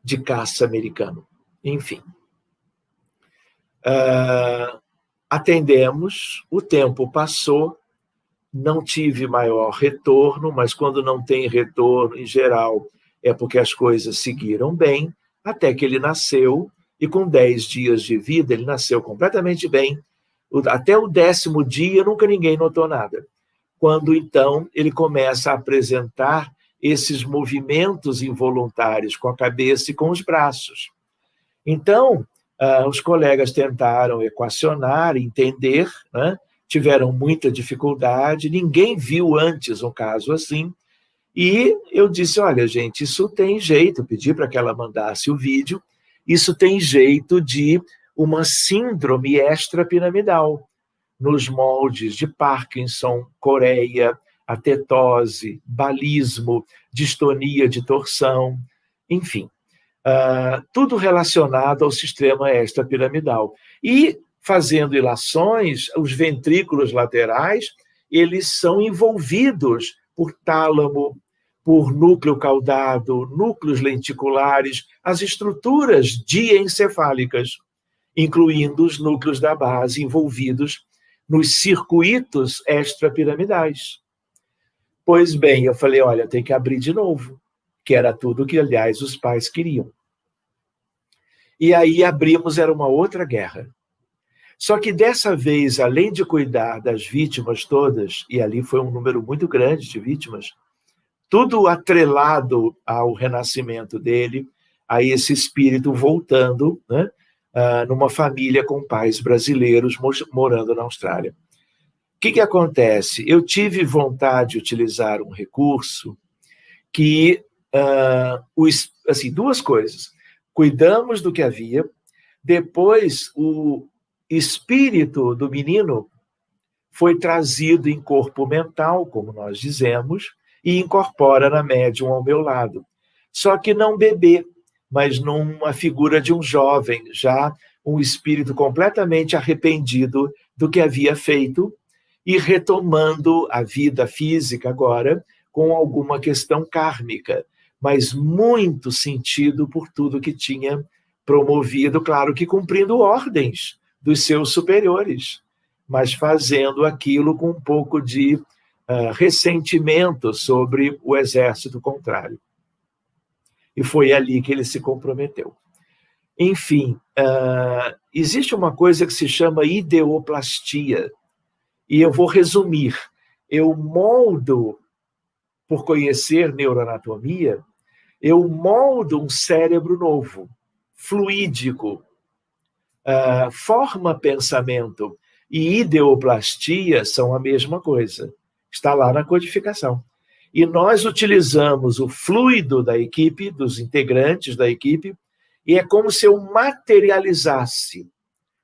de caça americano. Enfim. Atendemos, o tempo passou, não tive maior retorno, mas quando não tem retorno, em geral, é porque as coisas seguiram bem, até que ele nasceu, e com 10 dias de vida, ele nasceu completamente bem. Até o 10º dia, nunca ninguém notou nada. Quando, então, ele começa a apresentar esses movimentos involuntários com a cabeça e com os braços. Então, os colegas tentaram equacionar, entender, né? Tiveram muita dificuldade, ninguém viu antes um caso assim, e eu disse, olha, gente, isso tem jeito, pedi para que ela mandasse o vídeo, isso tem jeito de uma síndrome extrapiramidal, nos moldes de Parkinson, coreia, atetose, balismo, distonia de torção, enfim, tudo relacionado ao sistema extrapiramidal. E, fazendo ilações, os ventrículos laterais, eles são envolvidos por tálamo, por núcleo caudado, núcleos lenticulares, as estruturas diencefálicas, incluindo os núcleos da base envolvidos nos circuitos extrapiramidais. Pois bem, eu falei, olha, tem que abrir de novo, que era tudo que, aliás, os pais queriam. E aí abrimos, era uma outra guerra. Só que dessa vez, além de cuidar das vítimas todas, e ali foi um número muito grande de vítimas, tudo atrelado ao renascimento dele, a esse espírito voltando, né, numa família com pais brasileiros morando na Austrália. O que acontece? Eu tive vontade de utilizar um recurso que, assim, duas coisas. Cuidamos do que havia, depois o espírito do menino foi trazido em corpo mental, como nós dizemos, e incorpora na médium ao meu lado. Só que não bebê, mas numa figura de um jovem, já um espírito completamente arrependido do que havia feito e retomando a vida física agora com alguma questão kármica, mas muito sentido por tudo que tinha promovido, claro que cumprindo ordens dos seus superiores, mas fazendo aquilo com um pouco de ressentimento sobre o exército contrário. E foi ali que ele se comprometeu. Enfim, existe uma coisa que se chama ideoplastia, e eu vou resumir. Eu moldo, por conhecer neuroanatomia, eu moldo um cérebro novo, fluídico, forma pensamento, e ideoplastia são a mesma coisa. Está lá na codificação. E nós utilizamos o fluido da equipe, dos integrantes da equipe, e é como se eu materializasse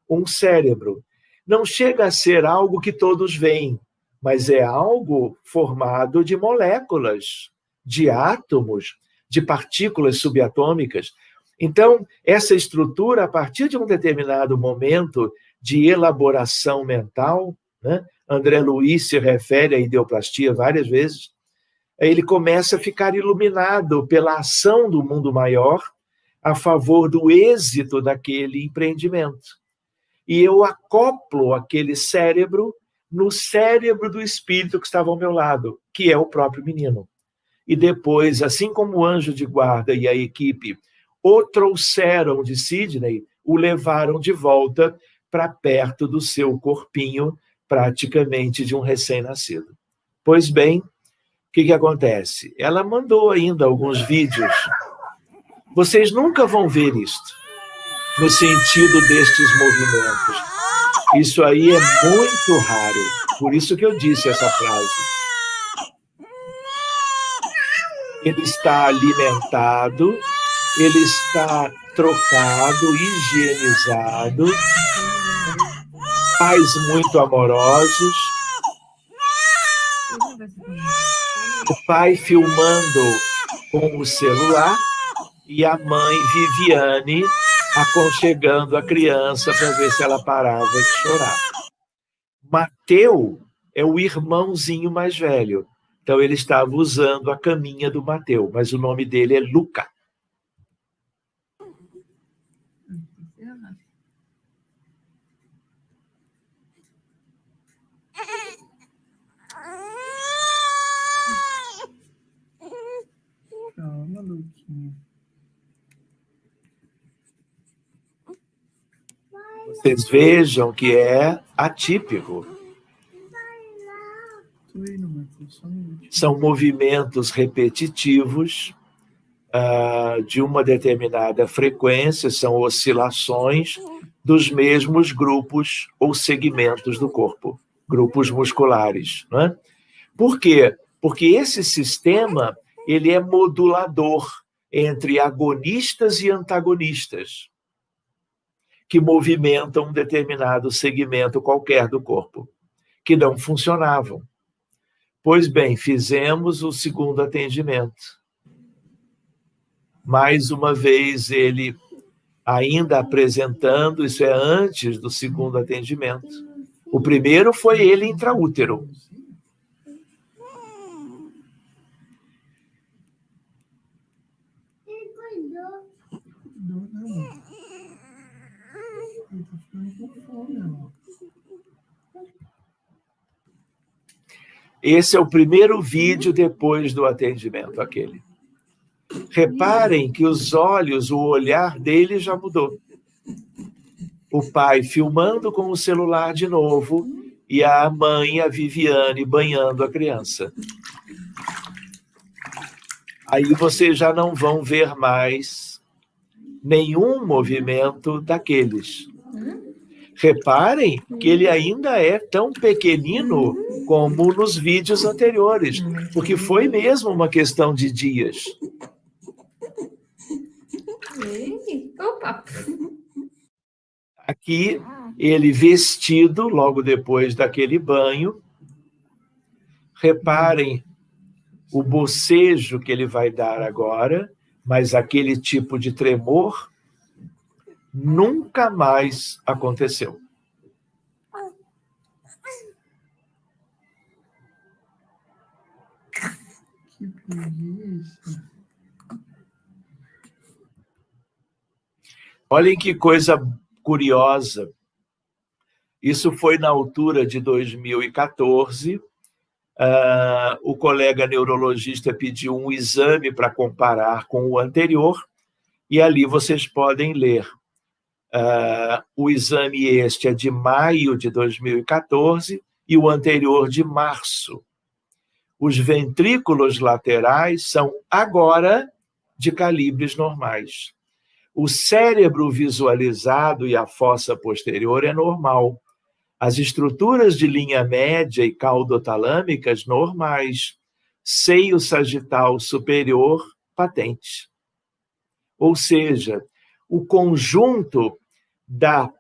um cérebro. Não chega a ser algo que todos veem, mas é algo formado de moléculas, de átomos, de partículas subatômicas. Então, essa estrutura, a partir de um determinado momento de elaboração mental, né? André Luiz se refere à ideoplastia várias vezes, ele começa a ficar iluminado pela ação do mundo maior a favor do êxito daquele empreendimento. E eu acoplo aquele cérebro no cérebro do espírito que estava ao meu lado, que é o próprio menino. E depois, assim como o anjo de guarda e a equipe o trouxeram de Sydney, o levaram de volta para perto do seu corpinho, praticamente de um recém-nascido. Pois bem, o que acontece? Ela mandou ainda alguns vídeos. Vocês nunca vão ver isto, no sentido destes movimentos. Isso aí é muito raro. Por isso que eu disse essa frase. Ele está alimentado, ele está trocado, higienizado, pais muito amorosos, o pai filmando com o celular e a mãe, Viviane, aconchegando a criança para ver se ela parava de chorar. Mateu é o irmãozinho mais velho. Então, ele estava usando a caminha do Mateu, mas o nome dele é Luca. Calma, Luquinha. Vocês vejam que é atípico. São movimentos repetitivos de uma determinada frequência, são oscilações dos mesmos grupos ou segmentos do corpo, grupos musculares. Não é? Por quê? Porque esse sistema ele é modulador entre agonistas e antagonistas, que movimentam um determinado segmento qualquer do corpo, que não funcionavam. Pois bem, fizemos o segundo atendimento. Mais uma vez, ele ainda apresentando, isso é antes do segundo atendimento. O primeiro foi ele intraútero. Esse é o primeiro vídeo depois do atendimento, aquele. Reparem que os olhos, o olhar dele já mudou. O pai filmando com o celular de novo e a mãe, a Viviane, banhando a criança. Aí vocês já não vão ver mais nenhum movimento daqueles. Reparem que ele ainda é tão pequenino como nos vídeos anteriores, porque foi mesmo uma questão de dias. Opa! Aqui, ele vestido logo depois daquele banho. Reparem o bocejo que ele vai dar agora, mas aquele tipo de tremor nunca mais aconteceu. Olhem que coisa curiosa. Isso foi na altura de 2014. O colega neurologista pediu um exame para comparar com o anterior, e ali vocês podem ler. O exame este é de maio de 2014 e o anterior de março. Os ventrículos laterais são agora de calibres normais. O cérebro visualizado e a fossa posterior é normal. As estruturas de linha média e caudotalâmicas normais. Seio sagital superior patente. Ou seja, o conjunto da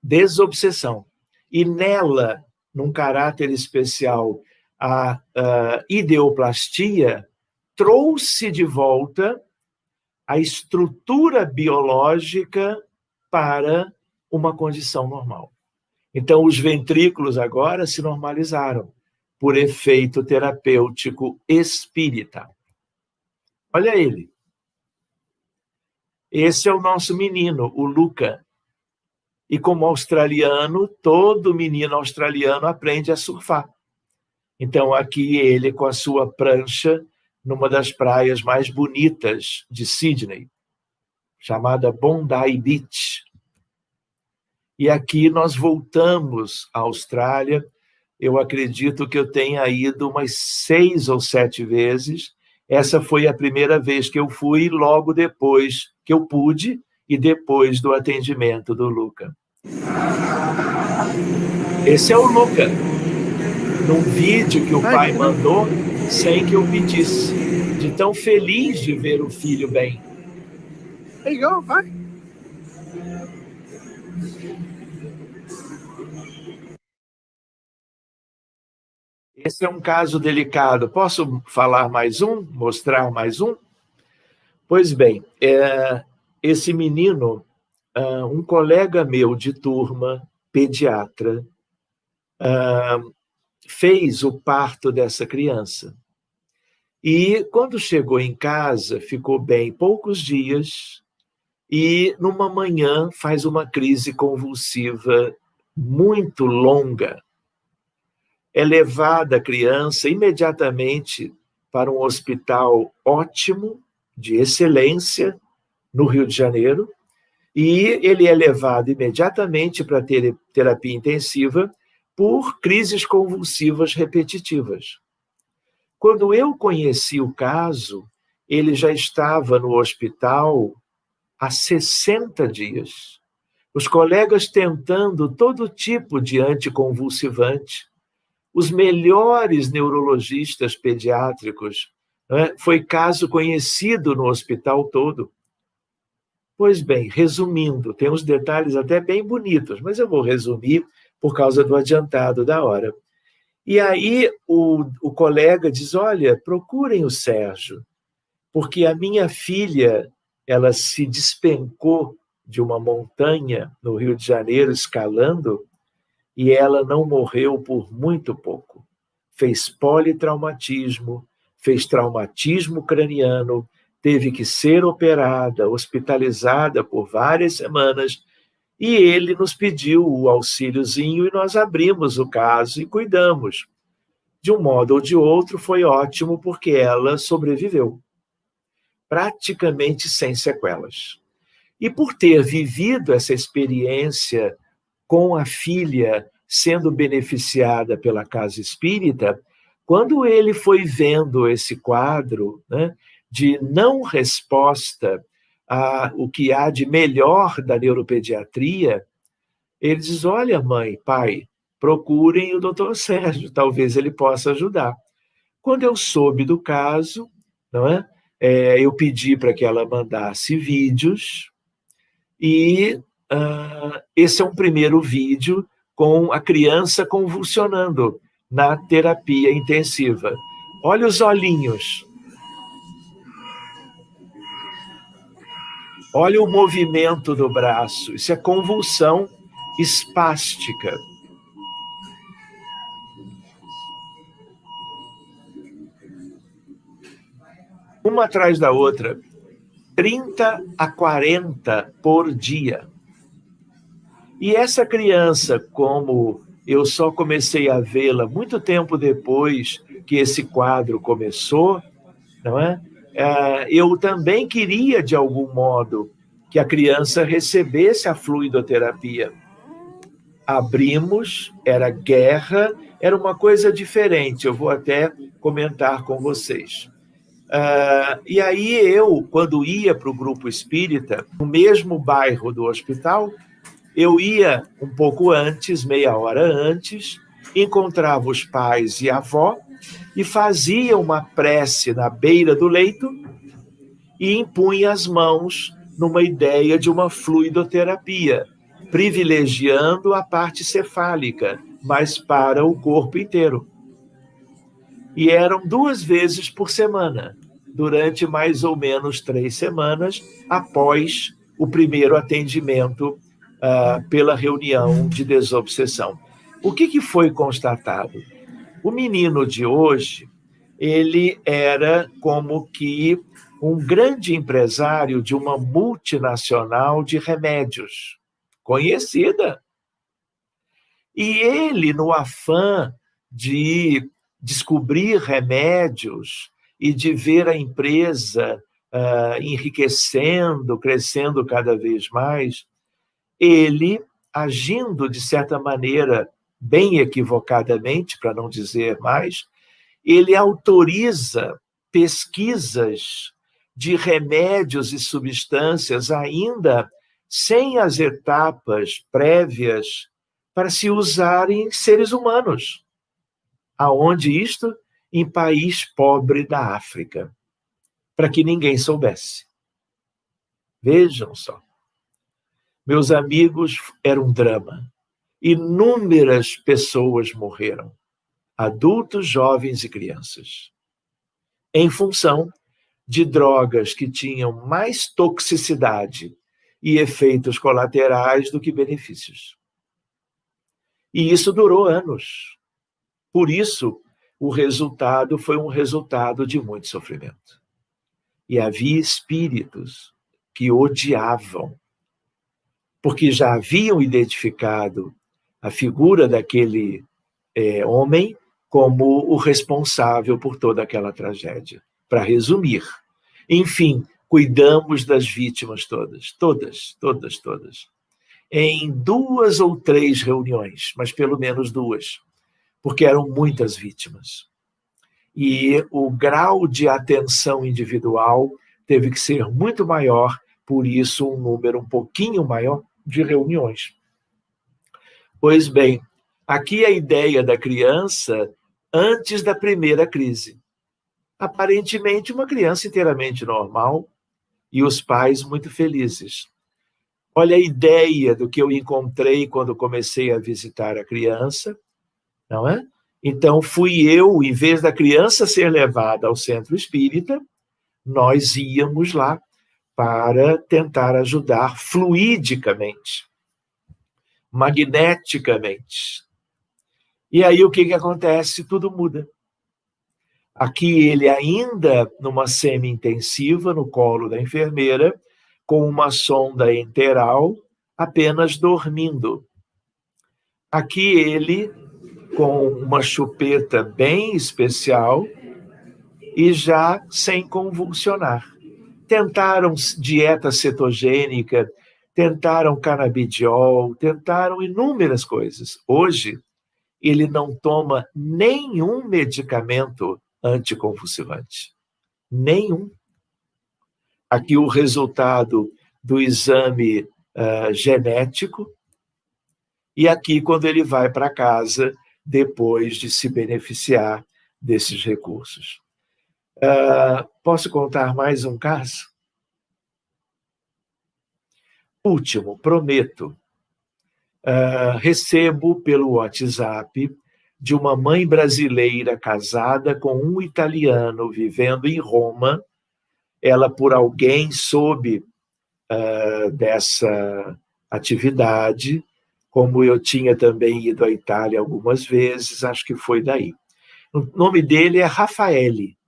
desobsessão e nela, num caráter especial, a ideoplastia, trouxe de volta a estrutura biológica para uma condição normal. Então, os ventrículos agora se normalizaram por efeito terapêutico espírita. Olha ele. Esse é o nosso menino, o Luca. E como australiano, todo menino australiano aprende a surfar. Então, aqui ele com a sua prancha numa das praias mais bonitas de Sydney, chamada Bondi Beach. E aqui nós voltamos à Austrália. Eu acredito que eu tenha ido umas 6 ou 7 vezes. Essa foi a primeira vez que eu fui, logo depois que eu pude, e depois do atendimento do Luca. Esse é o Luca, num vídeo que o pai mandou sem que eu pedisse, de tão feliz de ver o filho bem. There you go, vai. Esse é um caso delicado. Posso falar mais um? Mostrar mais um? Pois bem, esse menino, um colega meu de turma, pediatra, fez o parto dessa criança. E quando chegou em casa, ficou bem poucos dias e numa manhã faz uma crise convulsiva muito longa. É levada a criança imediatamente para um hospital ótimo, de excelência, no Rio de Janeiro, e ele é levado imediatamente para terapia intensiva por crises convulsivas repetitivas. Quando eu conheci o caso, ele já estava no hospital há 60 dias. Os colegas tentando todo tipo de anticonvulsivante, os melhores neurologistas pediátricos, né? Foi caso conhecido no hospital todo. Pois bem, resumindo, tem uns detalhes até bem bonitos, mas eu vou resumir por causa do adiantado da hora. E aí o colega diz, olha, procurem o Sérgio, porque a minha filha, ela se despencou de uma montanha no Rio de Janeiro, escalando, e ela não morreu por muito pouco. Fez politraumatismo, fez traumatismo craniano, teve que ser operada, hospitalizada por várias semanas, e ele nos pediu o auxíliozinho e nós abrimos o caso e cuidamos. de um modo ou de outro, foi ótimo porque ela sobreviveu, praticamente sem sequelas. E por ter vivido essa experiência com a filha sendo beneficiada pela casa espírita, quando ele foi vendo esse quadro, né, de não resposta a o que há de melhor da neuropediatria, ele diz: olha, mãe, pai, procurem o doutor Sérgio, talvez ele possa ajudar. Quando eu soube do caso, não é? Eu pedi para que ela mandasse vídeos, e esse é um primeiro vídeo com a criança convulsionando na terapia intensiva. Olha os olhinhos. Olha o movimento do braço. Isso é convulsão espástica. Uma atrás da outra, 30 a 40 por dia. E essa criança, como eu só comecei a vê-la muito tempo depois que esse quadro começou, não é? Eu também queria, de algum modo, que a criança recebesse a fluidoterapia. Abrimos, era guerra, era uma coisa diferente, eu vou até comentar com vocês. E aí eu, quando ia para o grupo espírita, no mesmo bairro do hospital, eu ia um pouco antes, meia hora antes, encontrava os pais e a avó e fazia uma prece na beira do leito e impunha as mãos numa ideia de uma fluidoterapia, privilegiando a parte cefálica, mas para o corpo inteiro. E eram 2 vezes por semana, durante mais ou menos 3 semanas, após o primeiro atendimento pela reunião de desobsessão. O que foi constatado? O menino de hoje, ele era como que um grande empresário de uma multinacional de remédios, conhecida. E ele, no afã de descobrir remédios e de ver a empresa enriquecendo, crescendo cada vez mais, ele, agindo de certa maneira bem equivocadamente, para não dizer mais, ele autoriza pesquisas de remédios e substâncias ainda sem as etapas prévias para se usarem em seres humanos. Aonde isto? Em país pobre da África, para que ninguém soubesse. Vejam só. Meus amigos, era um drama. Inúmeras pessoas morreram, adultos, jovens e crianças, em função de drogas que tinham mais toxicidade e efeitos colaterais do que benefícios. E isso durou anos. Por isso, o resultado foi um resultado de muito sofrimento. E havia espíritos que odiavam, porque já haviam identificado a figura daquele homem como o responsável por toda aquela tragédia. Para resumir, enfim, cuidamos das vítimas todas, em 2 ou 3 reuniões, mas pelo menos 2, porque eram muitas vítimas. E o grau de atenção individual teve que ser muito maior, por isso um número um pouquinho maior de reuniões. Pois bem, aqui a ideia da criança antes da primeira crise. Aparentemente uma criança inteiramente normal e os pais muito felizes. Olha a ideia do que eu encontrei quando comecei a visitar a criança, não é? Então fui eu, em vez da criança ser levada ao centro espírita, nós íamos lá para tentar ajudar fluidicamente, magneticamente. E aí o que acontece? Tudo muda. Aqui ele ainda numa semi-intensiva, no colo da enfermeira, com uma sonda enteral, apenas dormindo. Aqui ele com uma chupeta bem especial e já sem convulsionar. Tentaram dieta cetogênica, tentaram canabidiol, tentaram inúmeras coisas. Hoje, ele não toma nenhum medicamento anticonvulsivante. Nenhum. Aqui o resultado do exame genético, e aqui quando ele vai para casa, depois de se beneficiar desses recursos. Posso contar mais um caso? Último, prometo. Recebo pelo WhatsApp de uma mãe brasileira casada com um italiano vivendo em Roma. Ela, por alguém, soube dessa atividade, como eu tinha também ido à Itália algumas vezes, acho que foi daí. O nome dele é Raffaele.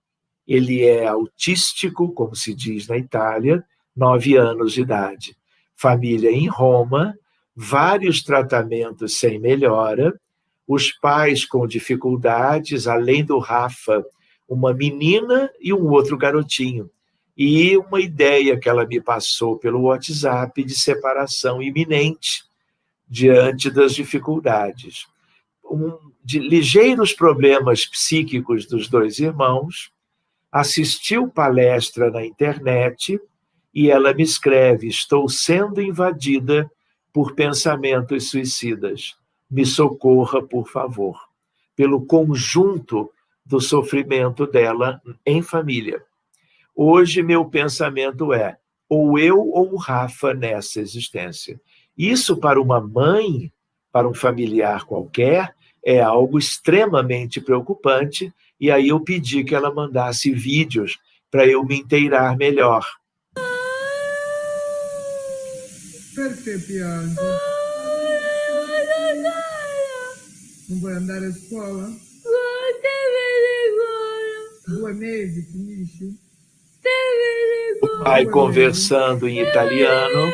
Ele é autístico, como se diz na Itália, 9 anos de idade. Família em Roma, vários tratamentos sem melhora, os pais com dificuldades, além do Rafa, uma menina e um outro garotinho. E uma ideia que ela me passou pelo WhatsApp de separação iminente diante das dificuldades. De ligeiros problemas psíquicos dos dois irmãos, assistiu palestra na internet e ela me escreve: estou sendo invadida por pensamentos suicidas. Me socorra, por favor, pelo conjunto do sofrimento dela em família. Hoje, meu pensamento é, ou eu ou o Rafa nessa existência. Isso, para uma mãe, para um familiar qualquer, é algo extremamente preocupante, e aí eu pedi que ela mandasse vídeos para eu me inteirar melhor. Perché piangi? Non vuoi andare a scuola? 2 mesi, finisci? O pai conversando em italiano.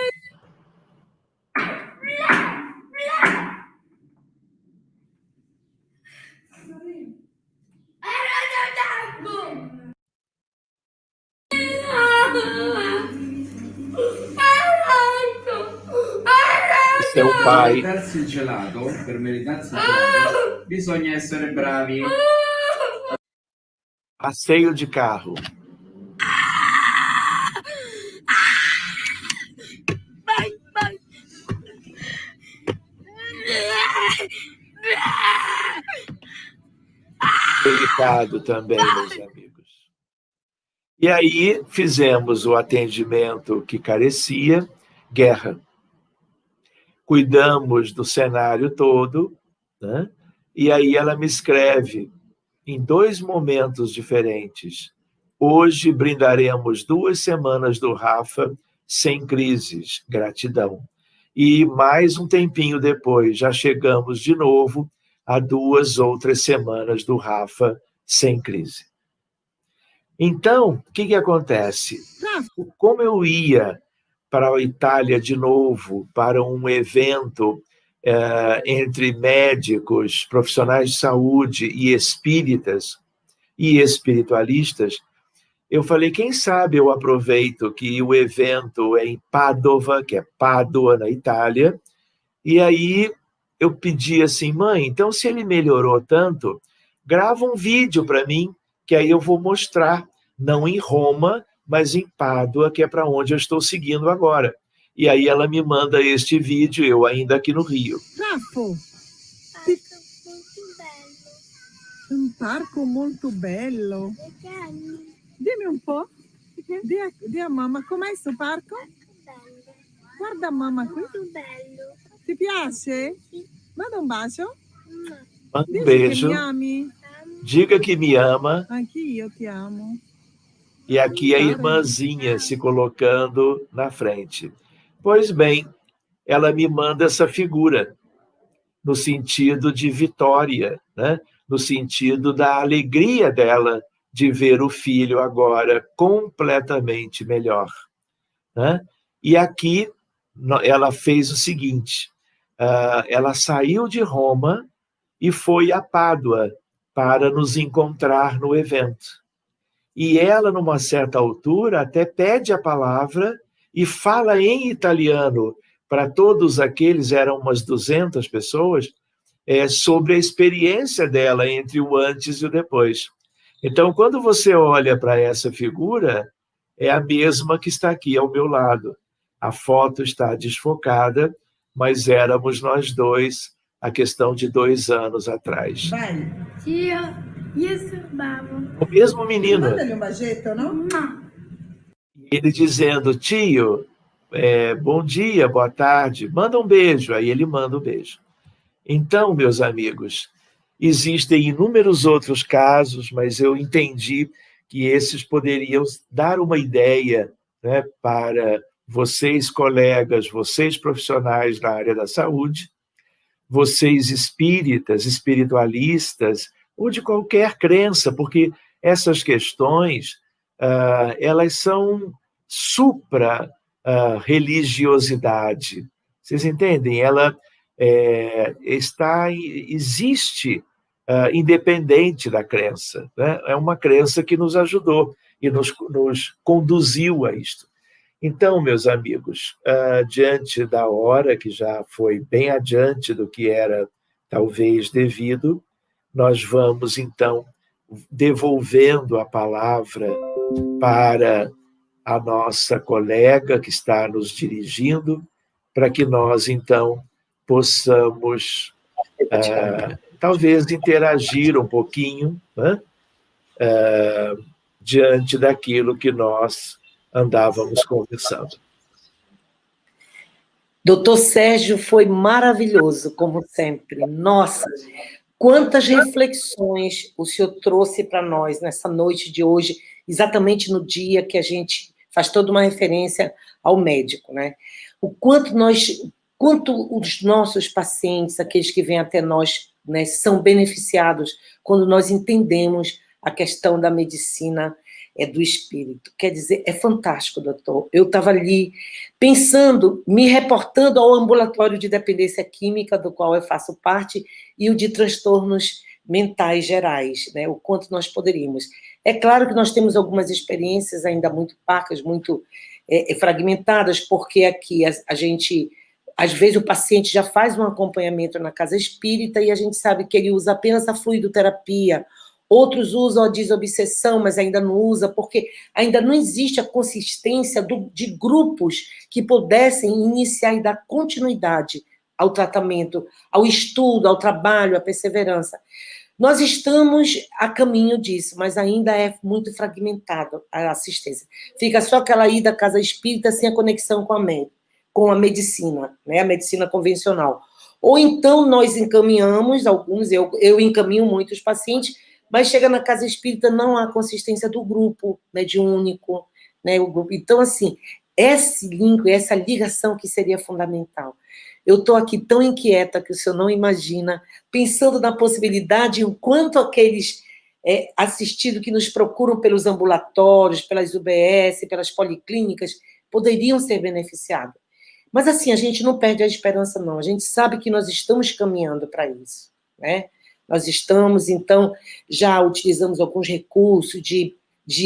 Seu pai. Per meritarsi il gelato, bisogna essere bravi. Passeio de carro. Delicado também, meus amigos. E aí fizemos o atendimento que carecia, guerra. Cuidamos do cenário todo, né? E aí ela me escreve, em 2 momentos diferentes: hoje brindaremos 2 semanas do Rafa sem crises, gratidão. E mais um tempinho depois, já chegamos de novo a 2 outras semanas do Rafa sem crise. Então, o que acontece? Como eu ia para a Itália de novo, para um evento entre médicos, profissionais de saúde e espíritas e espiritualistas, eu falei, quem sabe eu aproveito que o evento é em Padova, que é Pádua, na Itália, e aí eu pedi assim, mãe, então se ele melhorou tanto, grava um vídeo para mim, que aí eu vou mostrar, não em Roma, mas em Pádua, que é para onde eu estou seguindo agora. E aí ela me manda este vídeo, eu ainda aqui no Rio. Raffo, un parco molto bello. Dimmi un po'. Di a mamma, com'è questo parco? Bello. Guarda a mamma qui. Molto bello. Ti piace? Sì. Manda un bacio. Manda um Dici beijo. che mi ami. Diga que me ama. Anch'io ti amo. E aqui a irmãzinha se colocando na frente. Pois bem, ela me manda essa figura, no sentido de vitória, né? No sentido da alegria dela de ver o filho agora completamente melhor, né? E aqui ela fez o seguinte, ela saiu de Roma e foi a Pádua para nos encontrar no evento. E ela, numa certa altura, até pede a palavra e fala em italiano para todos aqueles, eram umas 200 pessoas, sobre a experiência dela entre o antes e o depois. Então, quando você olha para essa figura, é a mesma que está aqui ao meu lado. A foto está desfocada, mas éramos nós dois, a questão de 2 anos atrás. Vai. Tio, isso, vamos. O mesmo menino. Manda-lhe um bajeto, não? Ele dizendo, tio, bom dia, boa tarde, manda um beijo. Aí ele manda um beijo. Então, meus amigos, existem inúmeros outros casos, mas eu entendi que esses poderiam dar uma ideia, né, para vocês, colegas, vocês profissionais da área da saúde, vocês espíritas, espiritualistas, ou de qualquer crença, porque essas questões, elas são supra-religiosidade. Vocês entendem? Ela existe independente da crença, né? É uma crença que nos ajudou e nos conduziu a isto. Então, meus amigos, diante da hora, que já foi bem adiante do que era talvez devido, nós vamos, então, devolvendo a palavra para a nossa colega que está nos dirigindo, para que nós, então, possamos, talvez, interagir um pouquinho, né? Diante daquilo que nós andávamos conversando. Doutor Sérgio, foi maravilhoso, como sempre. Nossa, quantas reflexões o senhor trouxe para nós nessa noite de hoje, exatamente no dia que a gente faz toda uma referência ao médico, né? O quanto os nossos pacientes, aqueles que vêm até nós, né, são beneficiados quando nós entendemos a questão da medicina do espírito. Quer dizer, é fantástico, doutor. Eu estava ali pensando, me reportando ao ambulatório de dependência química, do qual eu faço parte, e o de transtornos mentais gerais, né? O quanto nós poderíamos. É claro que nós temos algumas experiências ainda muito parcas, muito fragmentadas, porque aqui a gente, às vezes o paciente já faz um acompanhamento na casa espírita e a gente sabe que ele usa apenas a fluidoterapia, outros usam a desobsessão, mas ainda não usa, porque ainda não existe a consistência de grupos que pudessem iniciar e dar continuidade ao tratamento, ao estudo, ao trabalho, à perseverança. Nós estamos a caminho disso, mas ainda é muito fragmentado a assistência. Fica só aquela ida à casa espírita sem a conexão com a medicina, né? A medicina convencional. Ou então nós encaminhamos alguns, eu encaminho muitos pacientes, mas chega na casa espírita, não há consistência do grupo mediúnico, né? O grupo. Então, assim, esse link, essa ligação que seria fundamental. Eu estou aqui tão inquieta que o senhor não imagina, pensando na possibilidade, enquanto aqueles assistidos que nos procuram pelos ambulatórios, pelas UBS, pelas policlínicas, poderiam ser beneficiados. Mas, assim, a gente não perde a esperança, não. A gente sabe que nós estamos caminhando para isso, né? Nós estamos, então, já utilizamos alguns recursos de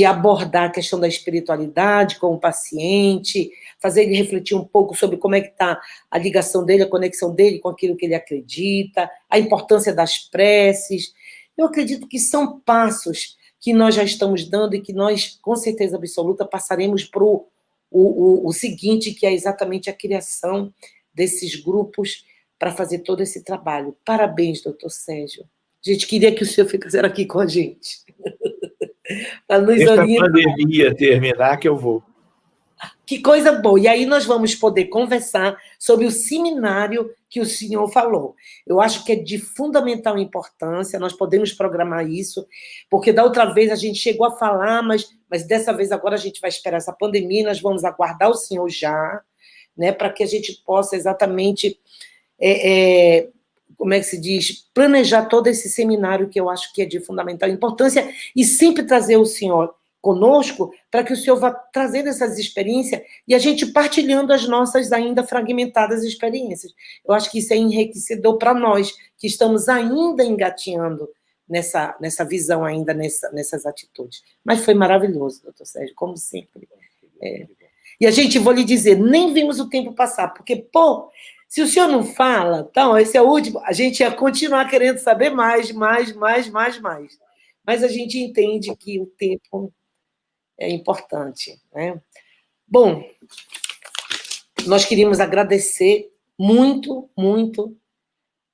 abordar a questão da espiritualidade com o paciente, fazer ele refletir um pouco sobre como é que está a ligação dele, a conexão dele com aquilo que ele acredita, a importância das preces. Eu acredito que são passos que nós já estamos dando e que nós, com certeza absoluta, passaremos para o seguinte, que é exatamente a criação desses grupos para fazer todo esse trabalho. Parabéns, doutor Sérgio. A gente queria que o senhor ficasse aqui com a gente. Deixa a pandemia terminar que eu vou. Que coisa boa. E aí nós vamos poder conversar sobre o seminário que o senhor falou. Eu acho que é de fundamental importância, nós podemos programar isso, porque da outra vez a gente chegou a falar, mas dessa vez agora a gente vai esperar essa pandemia e nós vamos aguardar o senhor já, né, para que a gente possa exatamente, como é que se diz, planejar todo esse seminário que eu acho que é de fundamental importância e sempre trazer o senhor conosco, para que o Senhor vá trazendo essas experiências e a gente partilhando as nossas ainda fragmentadas experiências. Eu acho que isso é enriquecedor para nós, que estamos ainda engatinhando nessa visão, ainda nessas atitudes. Mas foi maravilhoso, doutor Sérgio, como sempre. E a gente, vou lhe dizer, nem vimos o tempo passar, porque, pô, se o senhor não fala, então, esse é o último, a gente ia continuar querendo saber mais. Mas a gente entende que o tempo é importante, né? Bom, nós queríamos agradecer muito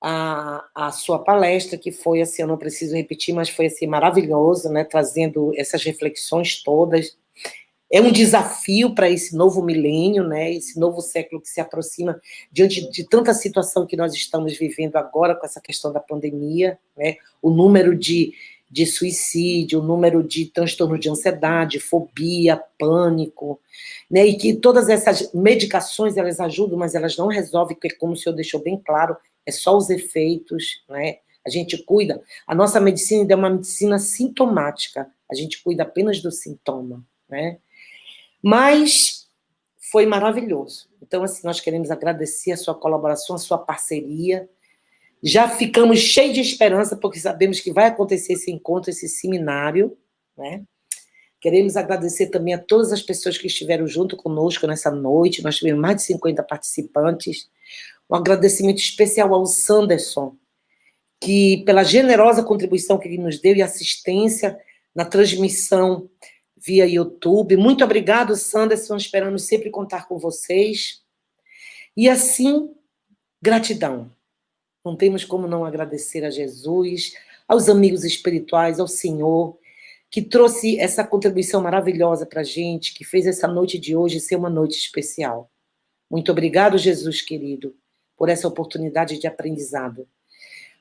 a sua palestra, que foi, assim, eu não preciso repetir, mas foi, assim, maravilhosa, né? Trazendo essas reflexões todas. É um desafio para esse novo milênio, né? Esse novo século que se aproxima diante de tanta situação que nós estamos vivendo agora com essa questão da pandemia, né? O número de suicídio, o número de transtorno de ansiedade, fobia, pânico, né? E que todas essas medicações, elas ajudam, mas elas não resolvem, porque, como o senhor deixou bem claro, é só os efeitos, né? A gente cuida, a nossa medicina ainda é uma medicina sintomática, a gente cuida apenas do sintoma, né? Mas foi maravilhoso. Então, assim, nós queremos agradecer a sua colaboração, a sua parceria. Já ficamos cheios de esperança, porque sabemos que vai acontecer esse encontro, esse seminário, né? Queremos agradecer também a todas as pessoas que estiveram junto conosco nessa noite. Nós tivemos mais de 50 participantes. Um agradecimento especial ao Sanderson, que, pela generosa contribuição que ele nos deu e assistência na transmissão via YouTube. Muito obrigado, Sanderson. Esperamos sempre contar com vocês. E, assim, gratidão. Não temos como não agradecer a Jesus, aos amigos espirituais, ao Senhor, que trouxe essa contribuição maravilhosa para a gente, que fez essa noite de hoje ser uma noite especial. Muito obrigado, Jesus querido, por essa oportunidade de aprendizado.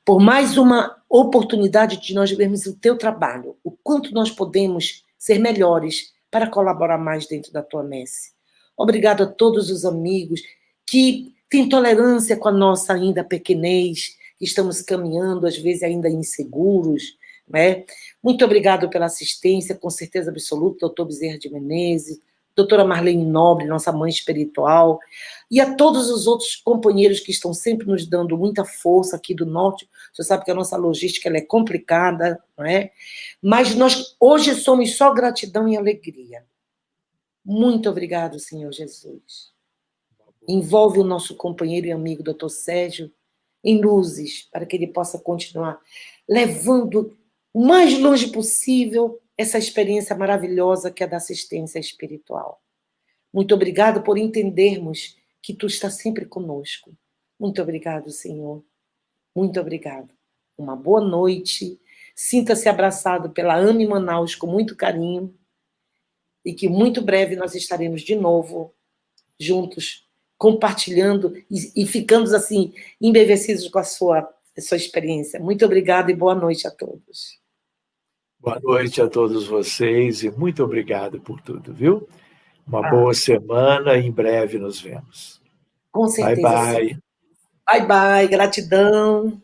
Por mais uma oportunidade de nós vermos o teu trabalho, o quanto nós podemos ser melhores para colaborar mais dentro da tua messe. Obrigado a todos os amigos que têm tolerância com a nossa ainda pequenez, que estamos caminhando, às vezes ainda inseguros, né? Muito obrigado pela assistência, com certeza absoluta, doutor Bezerra de Menezes, doutora Marlene Nobre, nossa mãe espiritual, e a todos os outros companheiros que estão sempre nos dando muita força aqui do Norte. Você sabe que a nossa logística ela é complicada, não é? Mas nós hoje somos só gratidão e alegria. Muito obrigado, Senhor Jesus. Envolve o nosso companheiro e amigo, doutor Sérgio, em luzes, para que ele possa continuar levando o mais longe possível essa experiência maravilhosa que é da assistência espiritual. Muito obrigado por entendermos que tu estás sempre conosco. Muito obrigado, Senhor. Muito obrigado. Uma boa noite. Sinta-se abraçado pela AME Manaus com muito carinho e que muito breve nós estaremos de novo juntos, compartilhando e ficando assim, embevecidos com a sua experiência. Muito obrigada e boa noite a todos. Boa noite a todos vocês e muito obrigado por tudo, viu? Uma boa semana e em breve nos vemos. Com certeza. Bye, bye. Bye, bye. Gratidão.